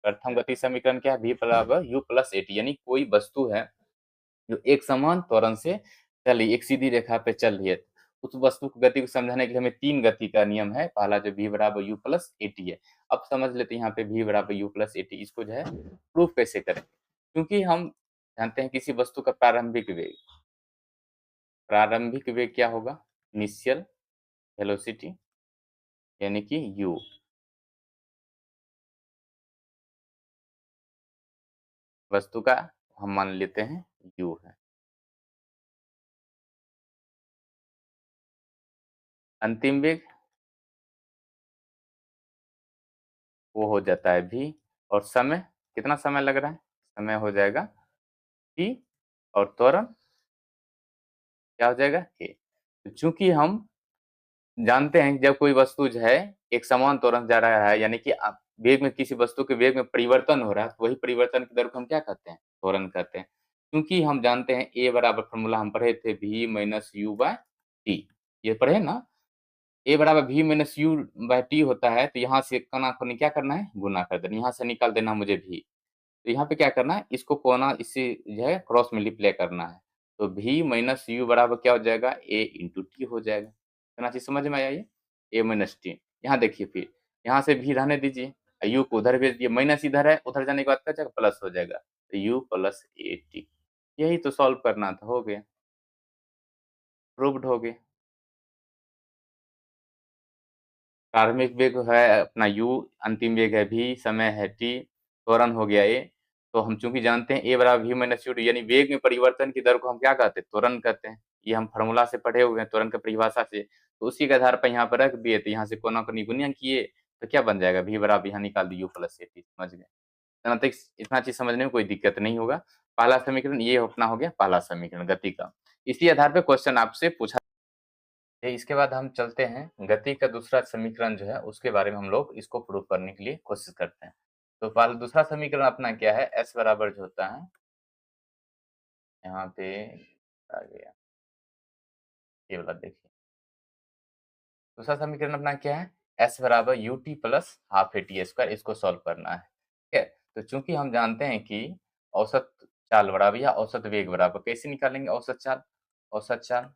प्रथम गति समीकरण क्या है? v बराबर u प्लस ए टी, यानी कोई वस्तु है जो एक समान त्वरण से चल रही, एक सीधी रेखा पे चल रही है। उस वस्तु की गति को समझाने के लिए हमें 3 गति का नियम है। पहला जो v बराबर u प्लस ए टी है। अब समझ लेते हैं यहाँ पे v बराबर u प्लस ए टी, इसको जो है प्रूफ कैसे करें? क्योंकि हम जानते हैं किसी वस्तु का प्रारंभिक वेग क्या होगा? इनिशियल वेलोसिटी, यानी कि u। वस्तु का हम मान लेते हैं u है। अंतिम वेग वो हो जाता है v, और समय कितना समय लग रहा है? समय हो जाएगा t, और त्वरण क्या हो जाएगा? a। तो चूंकि हम जानते हैं कि जब कोई वस्तु जो है एक समान त्वरण से जा रहा है, यानी कि वेग में, किसी वस्तु के वेग में परिवर्तन हो रहा है, तो वही परिवर्तन की दर को हम क्या कहते हैं? त्वरण कहते हैं। क्योंकि हम जानते हैं a बराबर, फॉर्मूला हम पढ़े थे v minus u by t, ये पढ़े ना? a बराबर v minus u by t होता है, तो यहाँ से कोना कोनी क्या करना है? गुना कर देना। यहाँ से निकाल देना मुझे v, तो यहाँ पे क्या करना है? इसको कोना इससे जो है क्रॉस मल्टीप्लाई करना है। तो v माइनस यू बराबर क्या हो जाएगा? a इंटू टी हो जाएगा। इतना चीज समझ में आया ये? a minus T. यहाँ देखिए, फिर यहाँ से v रहने दीजिए, u को उधर भेज दिए, माइनस इधर है, उधर जाने के बाद क्या हो जाएगा? प्लस हो जाएगा। तो u प्लस ए टी, यही तो सॉल्व करना था, हो गया, प्रूव्ड हो गया। प्रारंभिक वेग है अपना u, अंतिम वेग है v, समय है t, त्वरण हो गया a। तो हम चूंकि जानते हैं a बराबर v माइनस यू, यानी वेग में परिवर्तन की दर को हम क्या कहते हैं? त्वरण कहते हैं। ये हम फार्मूला से पढ़े हुए हैं, त्वरण की परिभाषा से, तो उसी के आधार पर यहाँ पर रख दिए, तो यहाँ से कोना-कोनी गुणन किए, तो क्या बन जाएगा, v बराबर यहाँ निकाल दिए u प्लस at, समझ गए। जहाँ तक इतना चीज समझने में कोई दिक्कत नहीं होगा। पहला समीकरण ये अपना हो गया पहला समीकरण गति का। इसी आधार पे क्वेश्चन आपसे पूछा। इसके बाद हम चलते हैं गति का दूसरा समीकरण जो है उसके बारे में हम लोग इसको प्रूव करने के लिए कोशिश करते हैं। तो पहला दूसरा समीकरण अपना क्या है, s बराबर जो होता है यहाँ पे आ गया, ये वाला देखिए। दूसरा समीकरण अपना क्या है, s बराबर ut plus half at square, इसको सॉल्व करना है। ठीक है, तो चूंकि हम जानते हैं कि औसत चाल बराबर या औसत वेग बराबर, कैसे निकालेंगे औसत चाल, औसत चाल,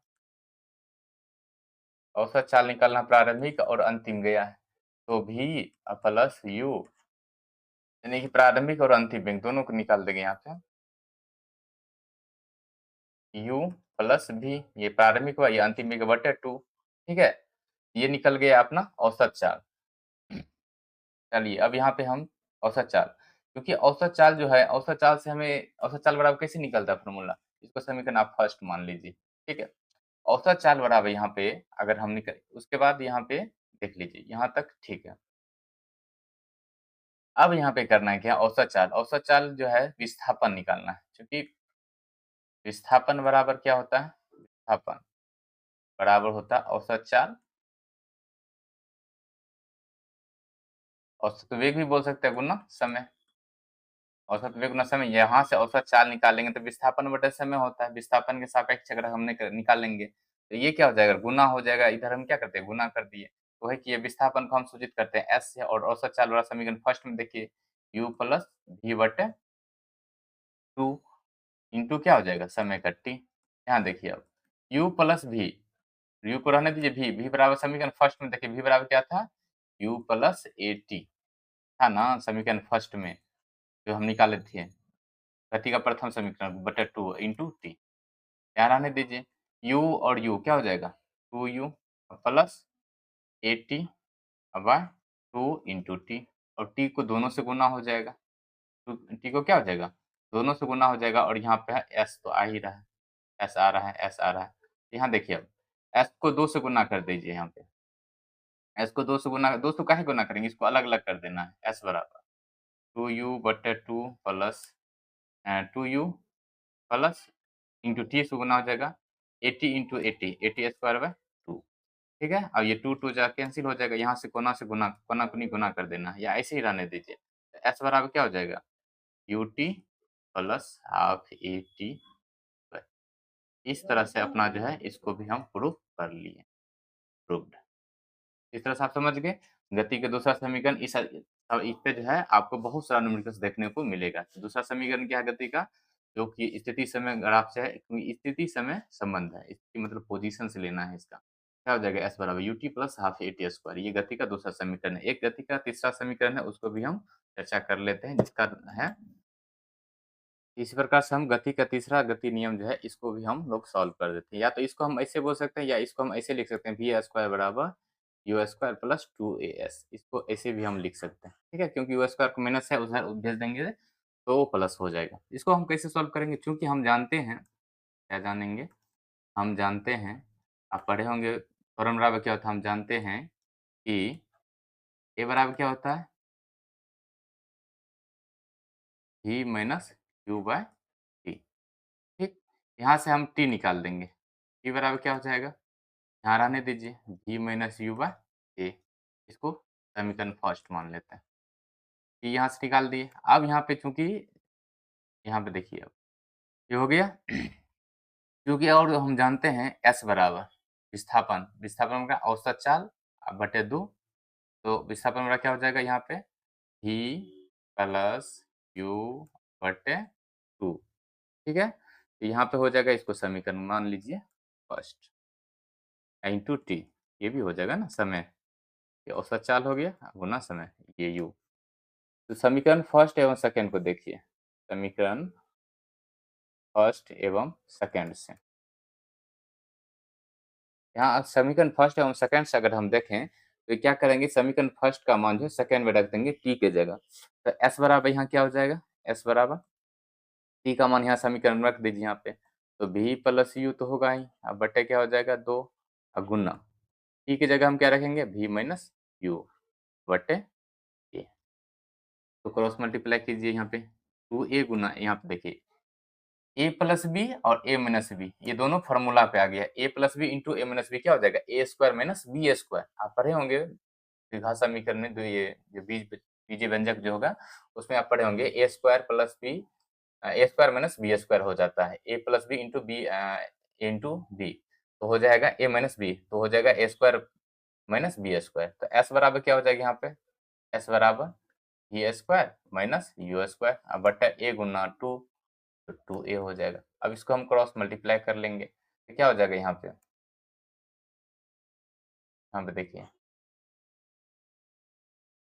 औसत चाल निकालना प्रारंभिक और अंतिम गया है, तो v प्लस u, यानी कि प्रारंभिक और अंतिम वेग दोनों को निकाल देंगे यहाँ पे, u प्लस v, ये प्रारंभिक हुआ, ये अंतिम वेग बटे 2। ठीक है, ये निकल गया अपना औसत चाल। चलिए अब यहाँ पे हम औसत चाल, क्योंकि औसत चाल जो है, औसत चाल से हमें औसत चाल बराबर कैसे निकलता है फॉर्मूला, इसको समीकरण आप फर्स्ट मान लीजिए। ठीक है, औसत चाल बराबर यहाँ पे अगर हम निकल, उसके बाद यहाँ पे देख लीजिए यहाँ तक ठीक है। अब यहाँ पे करना है क्या, औसत चाल, औसत चाल जो है विस्थापन निकालना है, क्योंकि विस्थापन बराबर क्या होता है, विस्थापन बराबर होता है औसत चाल, औसत वेग भी बोल सकते हैं गुना समय, औसत वेग गुना समय। यहाँ से औसत चाल निकालेंगे तो विस्थापन बटे समय होता है, विस्थापन के सापेक्ष अगर हमने निकालेंगे तो ये क्या हो जाएगा, गुना हो जाएगा। इधर हम क्या करते हैं, गुना कर दिए, तो है कि ये विस्थापन को हम सूचित करते हैं s से, और औसत चाल वाला समीकरण फर्स्ट में देखिए u प्लस v बटे 2 इंटू क्या हो जाएगा, समय का t। यहाँ देखिए अब u प्लस v, u को रहने दीजिए, v बराबर समीकरण फर्स्ट में देखिए v बराबर क्या था, u प्लस at था ना समीकरण फर्स्ट में जो हम निकाले थे, गति का प्रथम समीकरण बटे 2 इंटू टी। यहाँ रहने दीजिए, u और u क्या हो जाएगा, 2u plus 80 by 2 into t, और t को दोनों से गुना हो जाएगा, तो टी को क्या हो जाएगा, दोनों से गुना हो जाएगा, और यहाँ पे है s तो आ ही रहा है, s आ रहा है, s आ रहा है। यहाँ देखिए अब s को 2 से गुना कर दीजिए, यहाँ पे s को 2 से गुना, 2 से काहे गुना करेंगे, इसको अलग अलग कर देना है। s बराबर 2u बटे 2 plus 2u plus into T से गुना हो जाएगा 80 इंटू 80, 80 स्क्वायर बाय 2। ठीक है, अब ये 2 2 जा कैंसिल हो जाएगा, यहाँ से कोना से गुना, कोना कुनी गुना कर देना है, या ऐसे ही रहने दीजिए। s बराबर क्या हो जाएगा, ut प्लस हाफ at। इस तरह से अपना जो है इसको भी हम प्रूफ कर लिए, प्रूव्ड। इस तरह से आप समझ गए गति के दूसरा समीकरण। इस पे जो है आपको बहुत सारा न्यूमेरिकल्स देखने को मिलेगा। दूसरा समीकरण क्या है गति का, जो कि स्थिति समय ग्राफ से है, क्योंकि स्थिति समय संबंध है, इसकी मतलब पोजीशन से लेना है इसका। क्या हो जाएगा, s बराबर ut plus half at square, ये गति का दूसरा समीकरण है। एक गति का तीसरा समीकरण है, उसको भी हम चर्चा कर लेते हैं, जिसका है इसी प्रकार से हम गति का तीसरा गति नियम जो है इसको भी हम लोग सॉल्व कर देते हैं। या तो इसको हम ऐसे बोल सकते हैं, या इसको हम ऐसे लिख सकते हैं, वी स्क्वायर बराबर यू स्क्वायर प्लस 2as, इसको ऐसे भी हम लिख सकते हैं। ठीक है, क्योंकि यू स्क्वायर को माइनस है उधर भेज देंगे तो प्लस हो जाएगा। इसको हम कैसे सॉल्व करेंगे, चूंकि हम जानते हैं, क्या जानेंगे, हम जानते हैं, आप पढ़े होंगे त्वरण बराबर क्या होता है, हम जानते हैं कि ए बराबर क्या होता है, v minus u by t. ठीक, यहाँ से हम t निकाल देंगे, t बराबर क्या हो जाएगा, यहाँ रहने दीजिए, v माइनस यू बाय ए, इसको समीकरण फर्स्ट मान लेते हैं। t यहाँ से निकाल दिए। अब यहाँ पे चूंकि यहाँ पे देखिए अब ये हो गया क्योंकि, और हम जानते हैं s बराबर विस्थापन, विस्थापन का औसत चाल बटे 2, तो विस्थापन बराबर क्या हो जाएगा यहाँ पे, v प्लस यू बटे 2। ठीक है, तो यहाँ पे हो जाएगा, इसको समीकरण मान लीजिए फर्स्ट इंटू टी, ये भी हो जाएगा ना समय, ये औसत चाल हो गया गुना समय, ये u। तो समीकरण फर्स्ट एवं सेकंड को देखिए, समीकरण फर्स्ट एवं सेकंड से, यहाँ समीकरण फर्स्ट एवं सेकंड से अगर हम देखें तो क्या करेंगे, समीकरण फर्स्ट का मान जो है सेकंड में रख देंगे टी के जगह, तो s बराबर यहाँ क्या हो जाएगा, s बराबर टी का मान यहाँ समीकरण में रख दीजिए यहाँ पे, तो v प्लस यू तो होगा ही, अब बटे क्या हो जाएगा 2 और गुना टी की जगह हम क्या रखेंगे v माइनस यू बटे ए। तो क्रॉस मल्टीप्लाई कीजिए यहाँ पे 2a गुना यहाँ पे देखिए ए प्लस बी और ए माइनस बी ये दोनों फॉर्मूला पे आ गया। ए प्लस बी इंटू ए माइनस बी क्या हो जाएगा a square minus b square. आप पढ़े होंगे द्विघात समीकरण में ये जो बीजीय व्यंजक जो होगा उसमें आप पढ़े होंगे a square plus b a square minus b square हो जाता है। A plus b into b तो हो जाएगा ए माइनस बी तो हो जाएगा a square minus b square. तो एस बराबर क्या हो जाएगा यहाँ पे एस बराबर b square minus u square अब बट्टा ए गुना 2 तो 2a हो जाएगा। अब इसको हम क्रॉस मल्टीप्लाई कर लेंगे तो क्या हो जाएगा यहाँ पे देखिए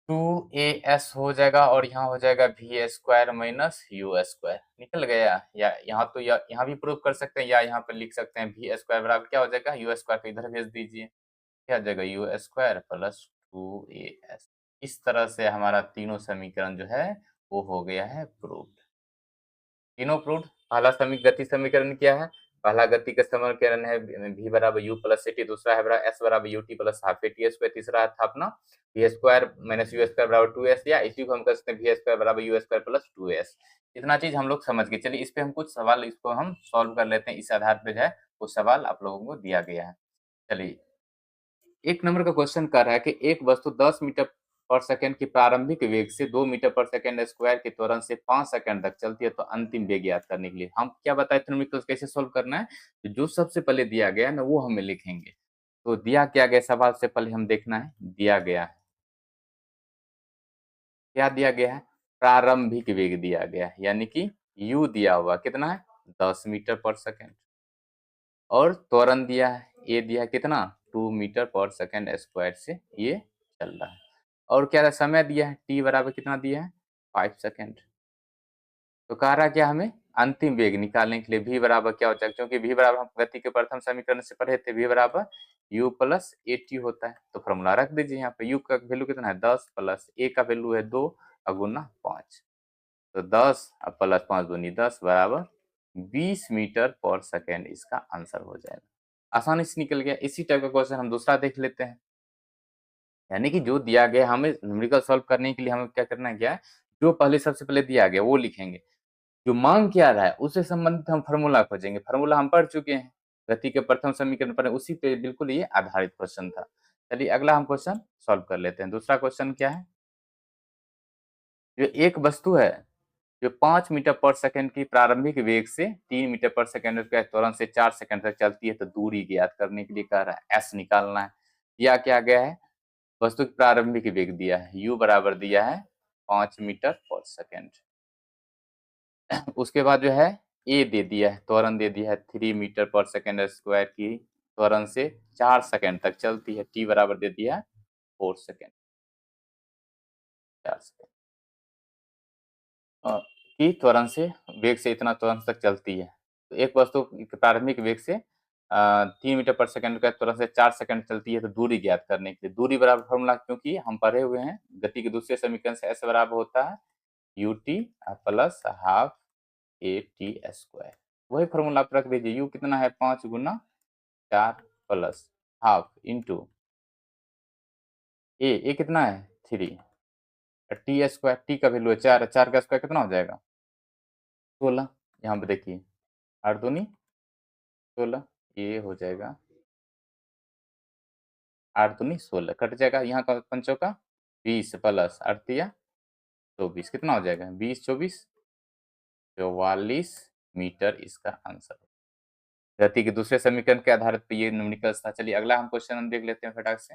2as हो जाएगा और यहाँ हो जाएगा v square minus u square निकल गया। या यहाँ तो यहाँ भी प्रूव कर सकते हैं या यहाँ पर लिख सकते हैं v स्क्वायर बराबर क्या हो जाएगा यू स्क्वायर को इधर भेज दीजिए क्या हो जाएगा यू स्क्वायर प्लस 2as। इस तरह से हमारा तीनों समीकरण जो है वो हो गया है प्रूव्ड। तीनों प्रूव्ड। पहला गति समीकरण क्या है पहला गति का समीकरण है v बराबर u प्लस टी दूसरा है s बराबर U T plus half T square तीसरा था अपना v square minus u square बराबर 2s या इसी को हम कर सकते हैं v स्क्वायर बराबर यू स्क्वायर प्लस 2s। इतना चीज हम लोग समझ गए। चलिए इस पे हम कुछ सवाल इसको हम सॉल्व कर लेते हैं। इस आधार पे जो है कुछ सवाल आप लोगों को दिया गया है। चलिए एक नंबर का क्वेश्चन कर रहा है कि एक वस्तु 10 मीटर पर सेकंड की प्रारंभिक वेग से 2 मीटर पर सेकंड स्क्वायर के त्वरण से 5 सेकंड तक चलती है तो अंतिम वेग ज्ञात करने के लिए हम क्या बताए थे तो कैसे सोल्व करना है जो सबसे पहले दिया गया ना वो हमें लिखेंगे। तो दिया क्या गया सवाल से पहले हम देखना है दिया गया है क्या दिया गया है प्रारंभिक वेग दिया गया है यानी कि u दिया हुआ कितना है 10 मीटर पर सेकंड और त्वरण दिया है ए दिया है कितना 2 मीटर पर सेकंड स्क्वायर से ये चल रहा है और क्या समय दिया है टी बराबर कितना दिया है 5 सेकंड। तो कह रहा है क्या हमें अंतिम वेग निकालने के लिए v बराबर क्या होता है क्योंकि v बराबर हम गति के प्रथम समीकरण से पढ़े थे v बराबर u प्लस ए टी होता है। तो फॉर्मूला रख दीजिए यहाँ पे u का वैल्यू कितना है 10 प्लस a का वैल्यू है 2 और गुना 5 तो 10 और प्लस 5 दूनी 10 बराबर 20 मीटर पर सेकेंड इसका आंसर हो जाएगा। आसानी से निकल गया। इसी टाइप का क्वेश्चन हम दूसरा देख लेते हैं यानी कि जो दिया गया हमें न्यूमेरिकल सॉल्व करने के लिए हमें क्या करना है क्या जो पहले सबसे पहले दिया गया वो लिखेंगे जो मांग क्या रहा है उससे संबंधित हम फार्मूला खोजेंगे। फार्मूला हम पढ़ चुके हैं गति के प्रथम समीकरण पर उसी पे बिल्कुल ये आधारित क्वेश्चन था। चलिए अगला हम क्वेश्चन सॉल्व कर लेते हैं। दूसरा क्वेश्चन क्या है जो एक वस्तु है जो 5 मीटर पर सेकंड की प्रारंभिक वेग से 3 मीटर पर सेकंड के त्वरण से 4 सेकंड तक चलती है तो दूरी ज्ञात करने के लिए कह रहा है एस निकालना है। दिया क्या गया है वस्तु की प्रारंभिक वेग दिया है u बराबर दिया है 5 मीटर पर सेकंड उसके बाद जो है ए दे दिया है त्वरण दे दिया है 3 मीटर पर सेकंड स्क्वायर की त्वरण से 4 सेकंड तक चलती है टी बराबर दे दिया है 4 सेकंड 4 सेकंड की त्वरण से वेग से इतना त्वरण तक चलती है। तो एक वस्तु प्रारंभिक वेग से 3 मीटर पर सेकंड का त्वरण से 4 सेकंड चलती है तो दूरी ज्ञात करने के लिए दूरी बराबर फॉर्मूला क्योंकि हम पढ़े हुए हैं गति के दूसरे समीकरण से एस बराबर होता है U T plus half A T square. वही फॉर्मूला आप रख दीजिए यू कितना है 5 गुना 4 प्लस हाफ इंटू ए कितना है 3 टी स्क्वायर टी का वैल्यू है 4 4 का स्क्वायर कितना हो जाएगा 16। यहाँ पे देखिए 8 दूनी 16 ये हो जाएगा 8 दूनी 16 कट जाएगा यहाँ का पंचों का 20 प्लस 8 या 24 कितना हो जाएगा 20 24 44 मीटर इसका आंसर। गति के दूसरे समीकरण के आधार पर ये न्यूमेरिकल था। चलिए अगला हम क्वेश्चन हम देख लेते हैं फटाक से।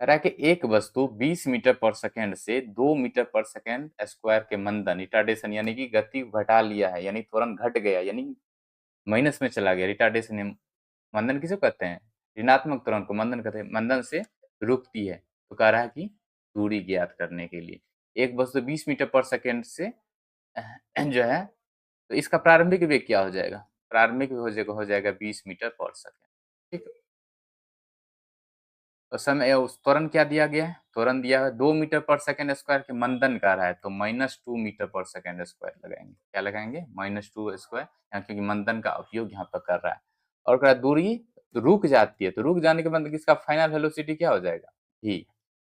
कह रहा है कि एक वस्तु 20 मीटर पर सेकंड से 2 मीटर पर सेकंड स्क्वायर के मंदन रिटार्डेशन यानी कि गति घटा लिया है यानी त्वरण घट गया यानी माइनस में चला गया रिटार्डेशन मंदन किसे कहते हैं ऋणात्मक त्वरण को मंदन कहते हैं मंदन से रुकती है। तो कह रहा है कि दूरी ज्ञात करने के लिए एक वस्तु 20 मीटर पर सेकंड से जो है तो इसका प्रारंभिक वेग क्या हो जाएगा प्रारंभिक हो जाएगा 20 मीटर पर सेकंड। ठीक है तो समय उस त्वरण क्या दिया गया है, त्वरण दिया है 2 मीटर पर सेकंड स्क्वायर के मंदन का रहा है, तो -2 मीटर पर सेकंड स्क्वायर लगाएंगे। क्या लगाएंगे, -2 स्क्वायर, यहाँ क्योंकि मंदन का उपयोग यहाँ पर कर रहा है। और कह दूरी रुक जाती है, तो रुक जाने के बाद इसका फाइनल वेलोसिटी क्या हो जाएगा, v।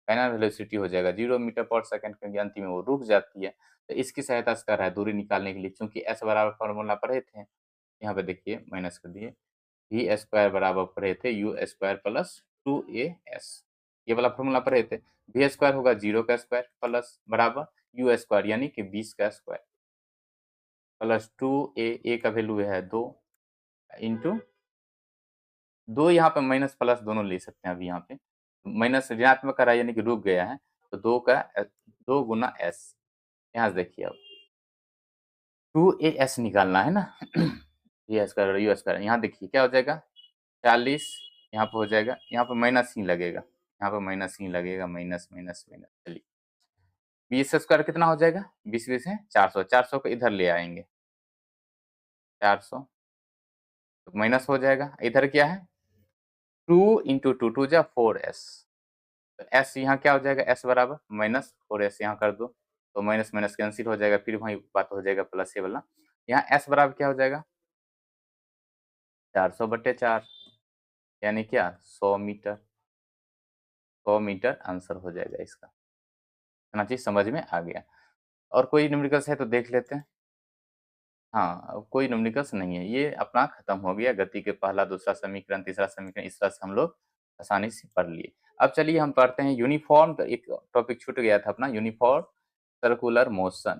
फाइनल वेलोसिटी हो जाएगा 0 मीटर पर सेकंड, क्योंकि अंतिम में वो रुक जाती है। तो इसकी सहायता से कर रहा है दूरी निकालने के लिए, क्योंकि s बराबर फॉर्मूला पढ़े थे, यहाँ पे देखिए माइनस कर दिए, v स्क्वायर बराबर पढ़े थे u स्क्वायर प्लस 2as, ये वाला फॉर्मूला पढ़े थे। v स्क्वायर होगा 0 का स्क्वायर प्लस बराबर u स्क्वायर यानी कि 20 का स्क्वायर प्लस 2a का वैल्यू है 2 इंटू 2, यहाँ पे माइनस प्लस दोनों ले सकते हैं। अभी यहाँ पे माइनस ऋणात्मक करा यानी कि रुक गया है, तो 2 गुना s, यहाँ से देखिए अब 2as निकालना है ना ये स्क्वायर यू स्क्वायर, यहाँ देखिए क्या हो जाएगा 40, यहाँ पे हो जाएगा, यहाँ पे माइनस ही लगेगा, यहाँ पे माइनस ही लगेगा, माइनस माइनस माइनस। चलिए 20 स्क्वायर कितना हो जाएगा, 20 है 400, 400 को इधर ले आएंगे, 400 तो माइनस हो जाएगा, इधर क्या है 2 इंटू 2 जा 4s, तो s यहाँ क्या हो जाएगा, s बराबर -4s, यहाँ कर दो तो माइनस माइनस कैंसिल हो जाएगा, फिर वही बात हो जाएगा प्लस ये वाला। यहाँ s बराबर क्या हो जाएगा 400/4, यानी क्या 100 मीटर, 100 मीटर आंसर हो जाएगा इसका। इतना चीज समझ में आ गया। और कोई न्यूमेरिकल्स है तो देख लेते हैं। हाँ, अब कोई न्यूमेरिकल्स नहीं है, ये अपना खत्म हो गया। गति के पहला, दूसरा समीकरण, तीसरा समीकरण, इस तरह से हम लोग आसानी से पढ़ लिए। अब चलिए हम पढ़ते हैं यूनिफॉर्म, तो एक टॉपिक छूट गया था अपना, यूनिफॉर्म सर्कुलर मोशन।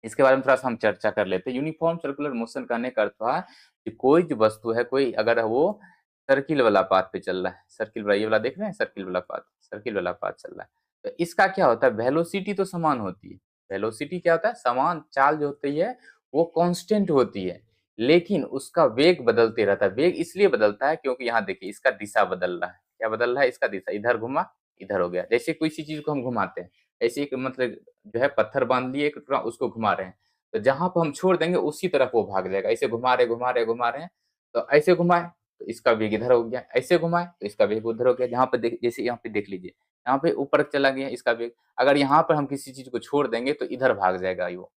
इसके बारे में थोड़ा सा हम चर्चा कर लेते हैं। यूनिफॉर्म सर्कुलर मोशन कहने का अर्थ है कि कोई जो वस्तु है, कोई अगर वो सर्किल वाला पाथ पे चल रहा है, सर्किल वाला, ये वाला देख रहे हैं सर्किल वाला पाथ, सर्किल वाला पाथ चल रहा है, तो इसका क्या होता है, वेलोसिटी तो समान होती है। वेलोसिटी क्या होता है, समान चाल जो होती है वो कांस्टेंट होती है, लेकिन उसका वेग बदलते रहता है। वेग इसलिए बदलता है क्योंकि यहाँ देखिए इसका दिशा बदल रहा है। क्या बदल रहा है, इसका दिशा, इधर घुमा इधर हो गया। जैसे किसी चीज को हम घुमाते हैं, ऐसे एक मतलब जो है पत्थर बांध लिए एक टुकड़ा, उसको घुमा रहे हैं, तो जहां पर हम छोड़ देंगे उसी तरफ वो भाग जाएगा। ऐसे घुमा रहे घुमा रहे घुमा रहे हैं, तो ऐसे घुमाए तो इसका वेग इधर हो गया, ऐसे घुमाए तो इसका वेग उधर हो गया। जहाँ पे देख, जैसे यहाँ पे देख लीजिए, यहाँ पे ऊपर चला गया इसका वेग। अगर यहाँ पर हम किसी चीज को छोड़ देंगे तो इधर भाग जाएगा वो,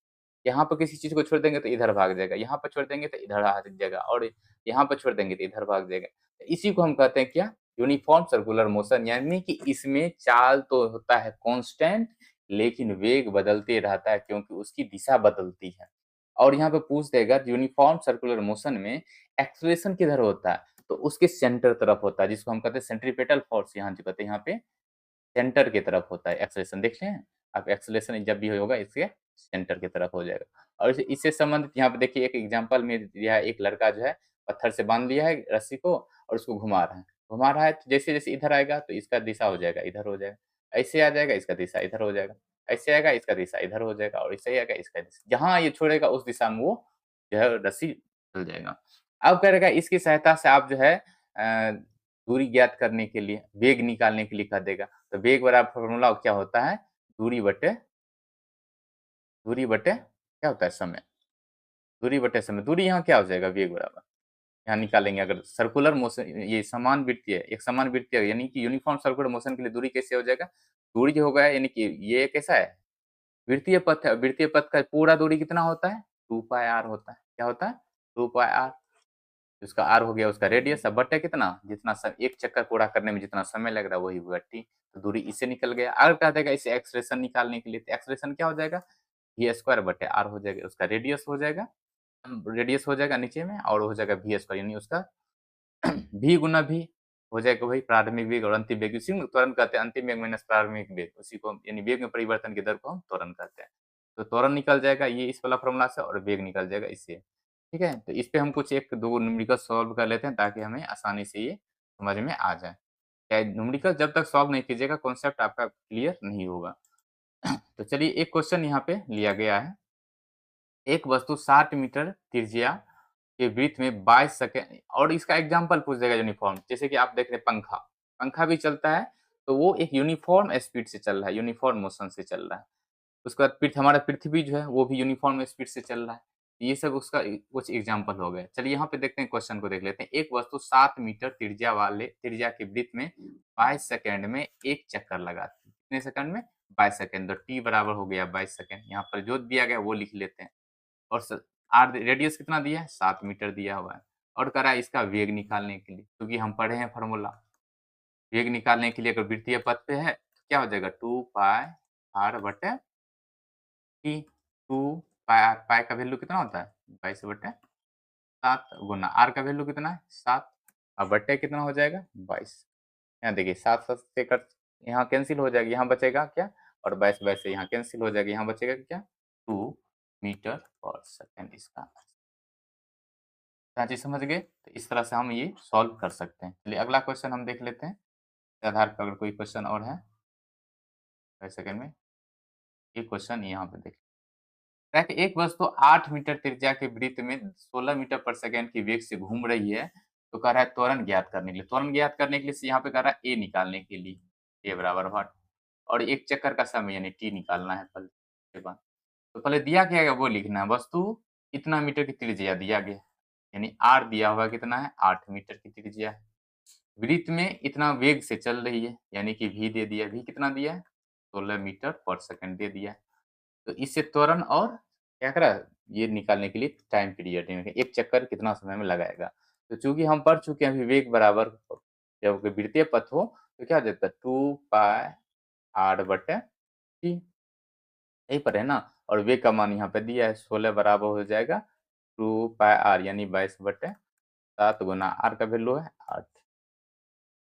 यहाँ पर किसी चीज को छोड़ देंगे तो इधर भाग जाएगा, यहाँ पर छोड़ देंगे तो इधर भाग जाएगा, और यहाँ पर छोड़ देंगे तो इधर भाग जाएगा। इसी को हम कहते हैं क्या, यूनिफॉर्म सर्कुलर मोशन, यानी कि इसमें चाल तो होता है कांस्टेंट, लेकिन वेग बदलते रहता है क्योंकि उसकी दिशा बदलती है। और यहाँ पे पूछ देगा यूनिफॉर्म सर्कुलर मोशन में एक्सेलरेशन किधर होता है, तो उसके सेंटर तरफ होता है, जिसको हम कहते हैं सेंट्रीपेटल फोर्स, यहाँ जो कहते हैं यहाँ पे सेंटर की तरफ होता है एक्सेलरेशन। देख लें आप, एक्सेलरेशन जब भी होगा इसके सेंटर की तरफ हो जाएगा। और इससे संबंधित यहाँ पे देखिए एक एग्जांपल में दिया है, एक लड़का जो है पत्थर से बांध लिया है रस्सी को और उसको घुमा रहा है, तो जैसे जैसे इधर आएगा तो इसका दिशा हो जाएगा इधर हो जाएगा, ऐसे आ जाएगा इसका दिशा इधर हो जाएगा, ऐसे आएगा इसका दिशा इधर हो जाएगा, और ऐसे आएगा इसका दिशा, जहाँ ये छोड़ेगा उस दिशा में वो जो है रस्सी चल जाएगा। अब क्या रहेगा, इसकी सहायता से आप जो है दूरी ज्ञात करने के लिए, वेग निकालने के लिए कह देगा। तो वेग बराबर फॉर्मूला क्या होता है, दूरी बटे क्या होता है, समय। दूरी बटे समय, दूरी यहाँ क्या हो जाएगा, वेग बराबर, यहाँ निकालेंगे अगर सर्कुलर मोशन, ये समान वृत्तीय, एक समान वृत्तीय यानी कि यूनिफॉर्म सर्कुलर मोशन के लिए दूरी कैसे हो जाएगा, दूरी जो होगा यानी कि ये कैसा है, वृत्तीय पथ है, वृत्तीय पथ का पूरा दूरी कितना होता है 2πr होता है। क्या होता है 2πr, उसका r हो गया उसका रेडियस, अब बटे कितना, जितना एक चक्कर पूरा करने में जितना समय लग रहा है वही हुआ t, तो दूरी इससे निकल गया। अगर कहा जाएगा इसे एक्सप्रेशन निकालने के लिए, तो एक्सप्रेशन क्या हो जाएगा, v स्क्वायर बटे r हो जाएगा, उसका रेडियस हो जाएगा, नीचे में, और हो जाएगा v स्क्वायर यानी उसका v गुना v हो जाएगा वही प्रारंभिक वेग और अंतिम वेग, उसी को त्वरण कहते हैं, अंतिम वेग माइनस प्रारंभिक वेग, उसी को यानी वेग में परिवर्तन की दर को हम त्वरण कहते हैं। तो त्वरण निकल जाएगा ये इस वाला फॉर्मूला से, और वेग निकल जाएगा इससे। ठीक है, तो इस पे हम कुछ एक दो न्यूमेरिकल सॉल्व कर लेते हैं ताकि हमें आसानी से ये समझ में आ जाए। क्या न्यूमेरिकल जब तक सॉल्व नहीं कीजिएगा कॉन्सेप्ट आपका क्लियर नहीं होगा। तो चलिए एक क्वेश्चन यहाँ पे लिया गया है, एक वस्तु 60 मीटर त्रिज्या के वृत्त में 22 सेकेंड, और इसका एग्जांपल पूछ देगा यूनिफॉर्म, जैसे कि आप देख रहे हैं पंखा, पंखा भी चलता है तो वो एक यूनिफॉर्म स्पीड से चल रहा है, यूनिफॉर्म मोशन से चल रहा है। उसके बाद हमारा पृथ्वी जो है वो भी यूनिफॉर्म स्पीड से चल रहा है। ये सब उसका कुछ एग्जाम्पल हो गए। चलिए यहाँ पे देखते हैं, क्वेश्चन को देख लेते हैं। एक वस्तु 7 मीटर त्रिज्या के वृत्त में 22 सेकंड में एक चक्कर लगाती है। कितने सेकंड में? 22 सेकंड। तो टी बराबर हो गया 22 सेकंड। यहाँ पर जो दिया गया वो लिख लेते हैं। और आर रेडियस कितना दिया है? 7 मीटर दिया हुआ है। और कह रहा है इसका वेग निकालने के लिए, क्योंकि हम पढ़े हैं फॉर्मूला। वेग निकालने के लिए अगर वृत्तीय पथ पे है तो क्या हो जाएगा? 2 पाई आर बटे टी। 2 पाई आर, पाई का वैल्यू कितना होता है? 22 बटे 7 गुना आर का वैल्यू कितना है? 7। अब बटे कितना हो जाएगा? 22। यहाँ देखिए 7 7 से कट, यहाँ कैंसिल हो जाएगी, यहाँ बचेगा क्या? और 22 22 से यहाँ कैंसिल हो जाएगी, यहाँ बचेगा क्या? 2 मीटर पर सेकंड इसका आंसर। क्या चीज समझ गए? तो इस तरह से हम ये सॉल्व कर सकते हैं। चलिए अगला क्वेश्चन हम देख लेते हैं। इस आधार पर अगर कोई क्वेश्चन और है 5 सेकंड में, ये क्वेश्चन यहाँ पे देख, क्या है कि एक वस्तु 8 मीटर त्रिज्या के वृत्त में 16 मीटर पर सेकंड की वेग से घूम रही है। तो कह रहा है त्वरण ज्ञात करने के लिए। त्वरण ज्ञात करने के लिए यहाँ पे कह रहा है ए निकालने के लिए, ए बराबर व्हाट, और एक चक्कर का समय यानी टी निकालना है पहले के बाद। तो पहले दिया क्या है वो लिखना है। वस्तु इतना मीटर की त्रिज्या दिया गया, यानी आर दिया हुआ कितना है? 8 मीटर की त्रिज्या है। वृत्त में इतना वेग से चल रही है, यानी कि वी दे दिया। वी कितना दिया है? 16 मीटर पर सेकंड दे दिया है। तो इससे त्वरण और क्या करा, ये निकालने के लिए टाइम पीरियड, एक चक्कर कितना समय में लगाएगा। तो चूंकि हम पढ़ चुके हैं अभी वेग बराबर, जब वृत्तीय पथ हो तो क्या देता है? 2 पाई आर बटे टी, यही पर है ना। और वेग का मान यहाँ पे दिया है 16 बराबर हो जाएगा 2 पाई आर यानी 22 बटे 7 गुना आर का वैल्यू है 8।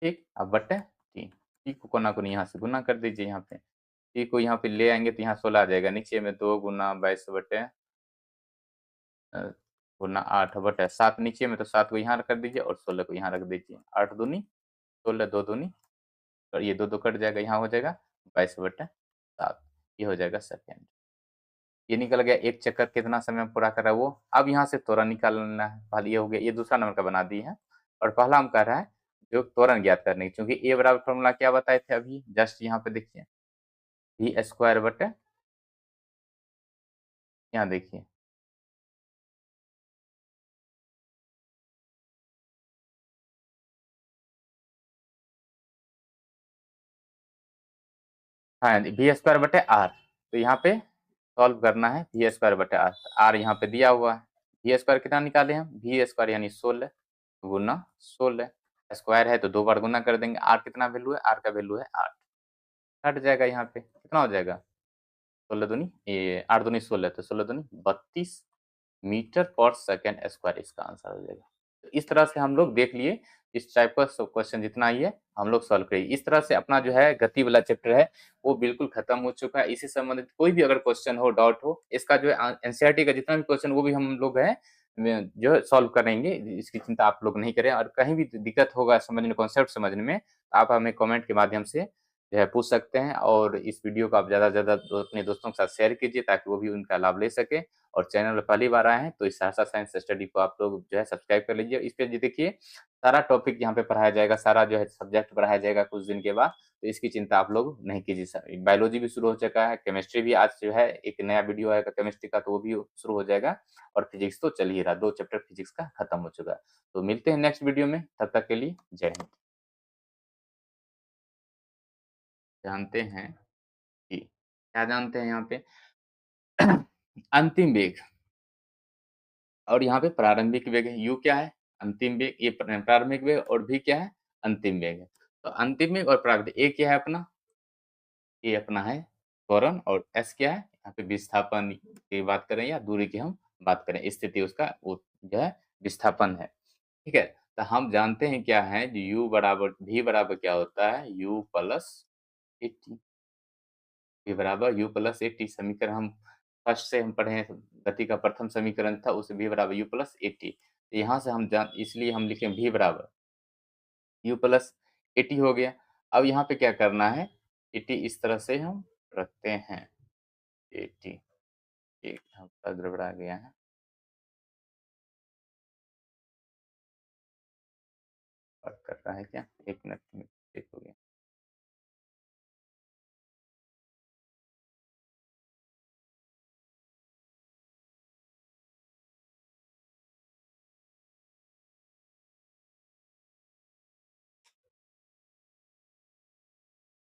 ठीक, अब बटे टी। टी को कोना को यहाँ से गुना कर दीजिए। यहाँ पे टी को यहाँ पे ले आएंगे तो यहाँ 16 आ जाएगा। नीचे में 2 गुना 22 बटे गुना 8 बटे 7, नीचे में तो 7 को यहाँ कर दीजिए और 16 को यहाँ रख दीजिए। 8 दूनी 16, 2 दूनी, और ये 2 2 कट जाएगा, यहाँ हो जाएगा 22 बटे 7। ये हो जाएगा सेकेंड। ये निकल गया। एक चक्कर कितना समय में पूरा करा वो। अब यहाँ से त्वरण निकालना है। पहले ये हो गया, ये दूसरा नंबर का बना दिए हैं। और पहला हम कह रहा है जो त्वरण ज्ञात करने की, क्योंकि ए बराबर फॉर्मूला क्या बताए थे अभी जस्ट यहाँ पे देखिए, वी स्क्वायर बटे, यहाँ देखिए हाँ, वी स्क्वायर बटे आर। तो यहाँ पे सॉल्व करना है वी स्क्वायर बटे आर। आर यहाँ पे दिया हुआ है। वी स्क्वायर कितना निकाले हम? वी स्क्वायर यानी 16 गुना 16, स्क्वायर है तो 2 बार गुना कर देंगे। आर कितना वैल्यू है? आर का वैल्यू है 8। हट जाएगा, यहाँ पे कितना हो जाएगा? 16 दूनी ये 8 दूनी 16, तो 16 दूनी 32 मीटर पर सेकंड स्क्वायर इसका आंसर हो जाएगा। तो इस तरह से हम लोग देख लिए, इस टाइप का क्वेश्चन जितना ही है हम लोग सॉल्व करेंगे। इस तरह से अपना जो है गति वाला चैप्टर है वो बिल्कुल खत्म हो चुका है। इसी संबंधित कोई भी अगर क्वेश्चन हो, डाउट हो, इसका जो है एनसीईआरटी का जितना भी क्वेश्चन वो भी हम लोग है जो है सॉल्व करेंगे। इसकी चिंता आप लोग नहीं करें। और कहीं भी दिक्कत होगा समझने, कॉन्सेप्ट समझने में, तो आप हमें कमेंट के माध्यम से जो है पूछ सकते हैं। और इस वीडियो को आप ज़्यादा से ज़्यादा अपने दोस्तों के साथ शेयर कीजिए ताकि वो भी उनका लाभ ले सके। और चैनल में पहली बार आए हैं तो इस सहरसा साइंस स्टडी को आप लोग जो है सब्सक्राइब कर लीजिए। इस पे जी देखिए सारा टॉपिक यहाँ पे पढ़ाया जाएगा, सारा जो है सब्जेक्ट पढ़ाया जाएगा कुछ दिन के बाद। तो इसकी चिंता आप लोग नहीं कीजिए। बायोलॉजी भी शुरू हो चुका है, केमिस्ट्री भी आज जो है एक नया वीडियो आएगा केमिस्ट्री का, तो वो भी शुरू हो जाएगा। और फिजिक्स तो चल ही रहा, 2 चैप्टर फिजिक्स का खत्म हो चुका है। तो मिलते हैं नेक्स्ट वीडियो में, तब तक के लिए जय हिंद। जानते हैं कि क्या जानते हैं यहाँ पे अंतिम वेग और यहाँ पे प्रारंभिक वेग है। यू क्या है? अंतिम वेग। ये प्रारंभिक वेग और भी क्या है? अंतिम वेग है। तो अंतिम वेग और प्रारंभिक, ए क्या है अपना? ये अपना है त्वरण। और एस क्या है? यहाँ पे विस्थापन की बात करें या दूरी की हम बात करें, स्थिति उसका वो जो है विस्थापन है। ठीक है, तो हम जानते हैं क्या है, यू बराबर भी बराबर क्या होता है? U plus a t. V बराबर यू प्लस ए टी समीकरण हम फर्स्ट से हम पढ़े हैं। गति का प्रथम समीकरण था, उस वी बराबर यू प्लस ए टी। तो यहाँ से हम जान, इसलिए हम लिखें वी बराबर यू प्लस ए टी हो गया। अब यहाँ पे क्या करना है? ए टी इस तरह से हम रखते हैं। ए टी एक हल्का गड़बड़ा गया है, और कर रहा है क्या? 1 मिनट में ठीक हो गया।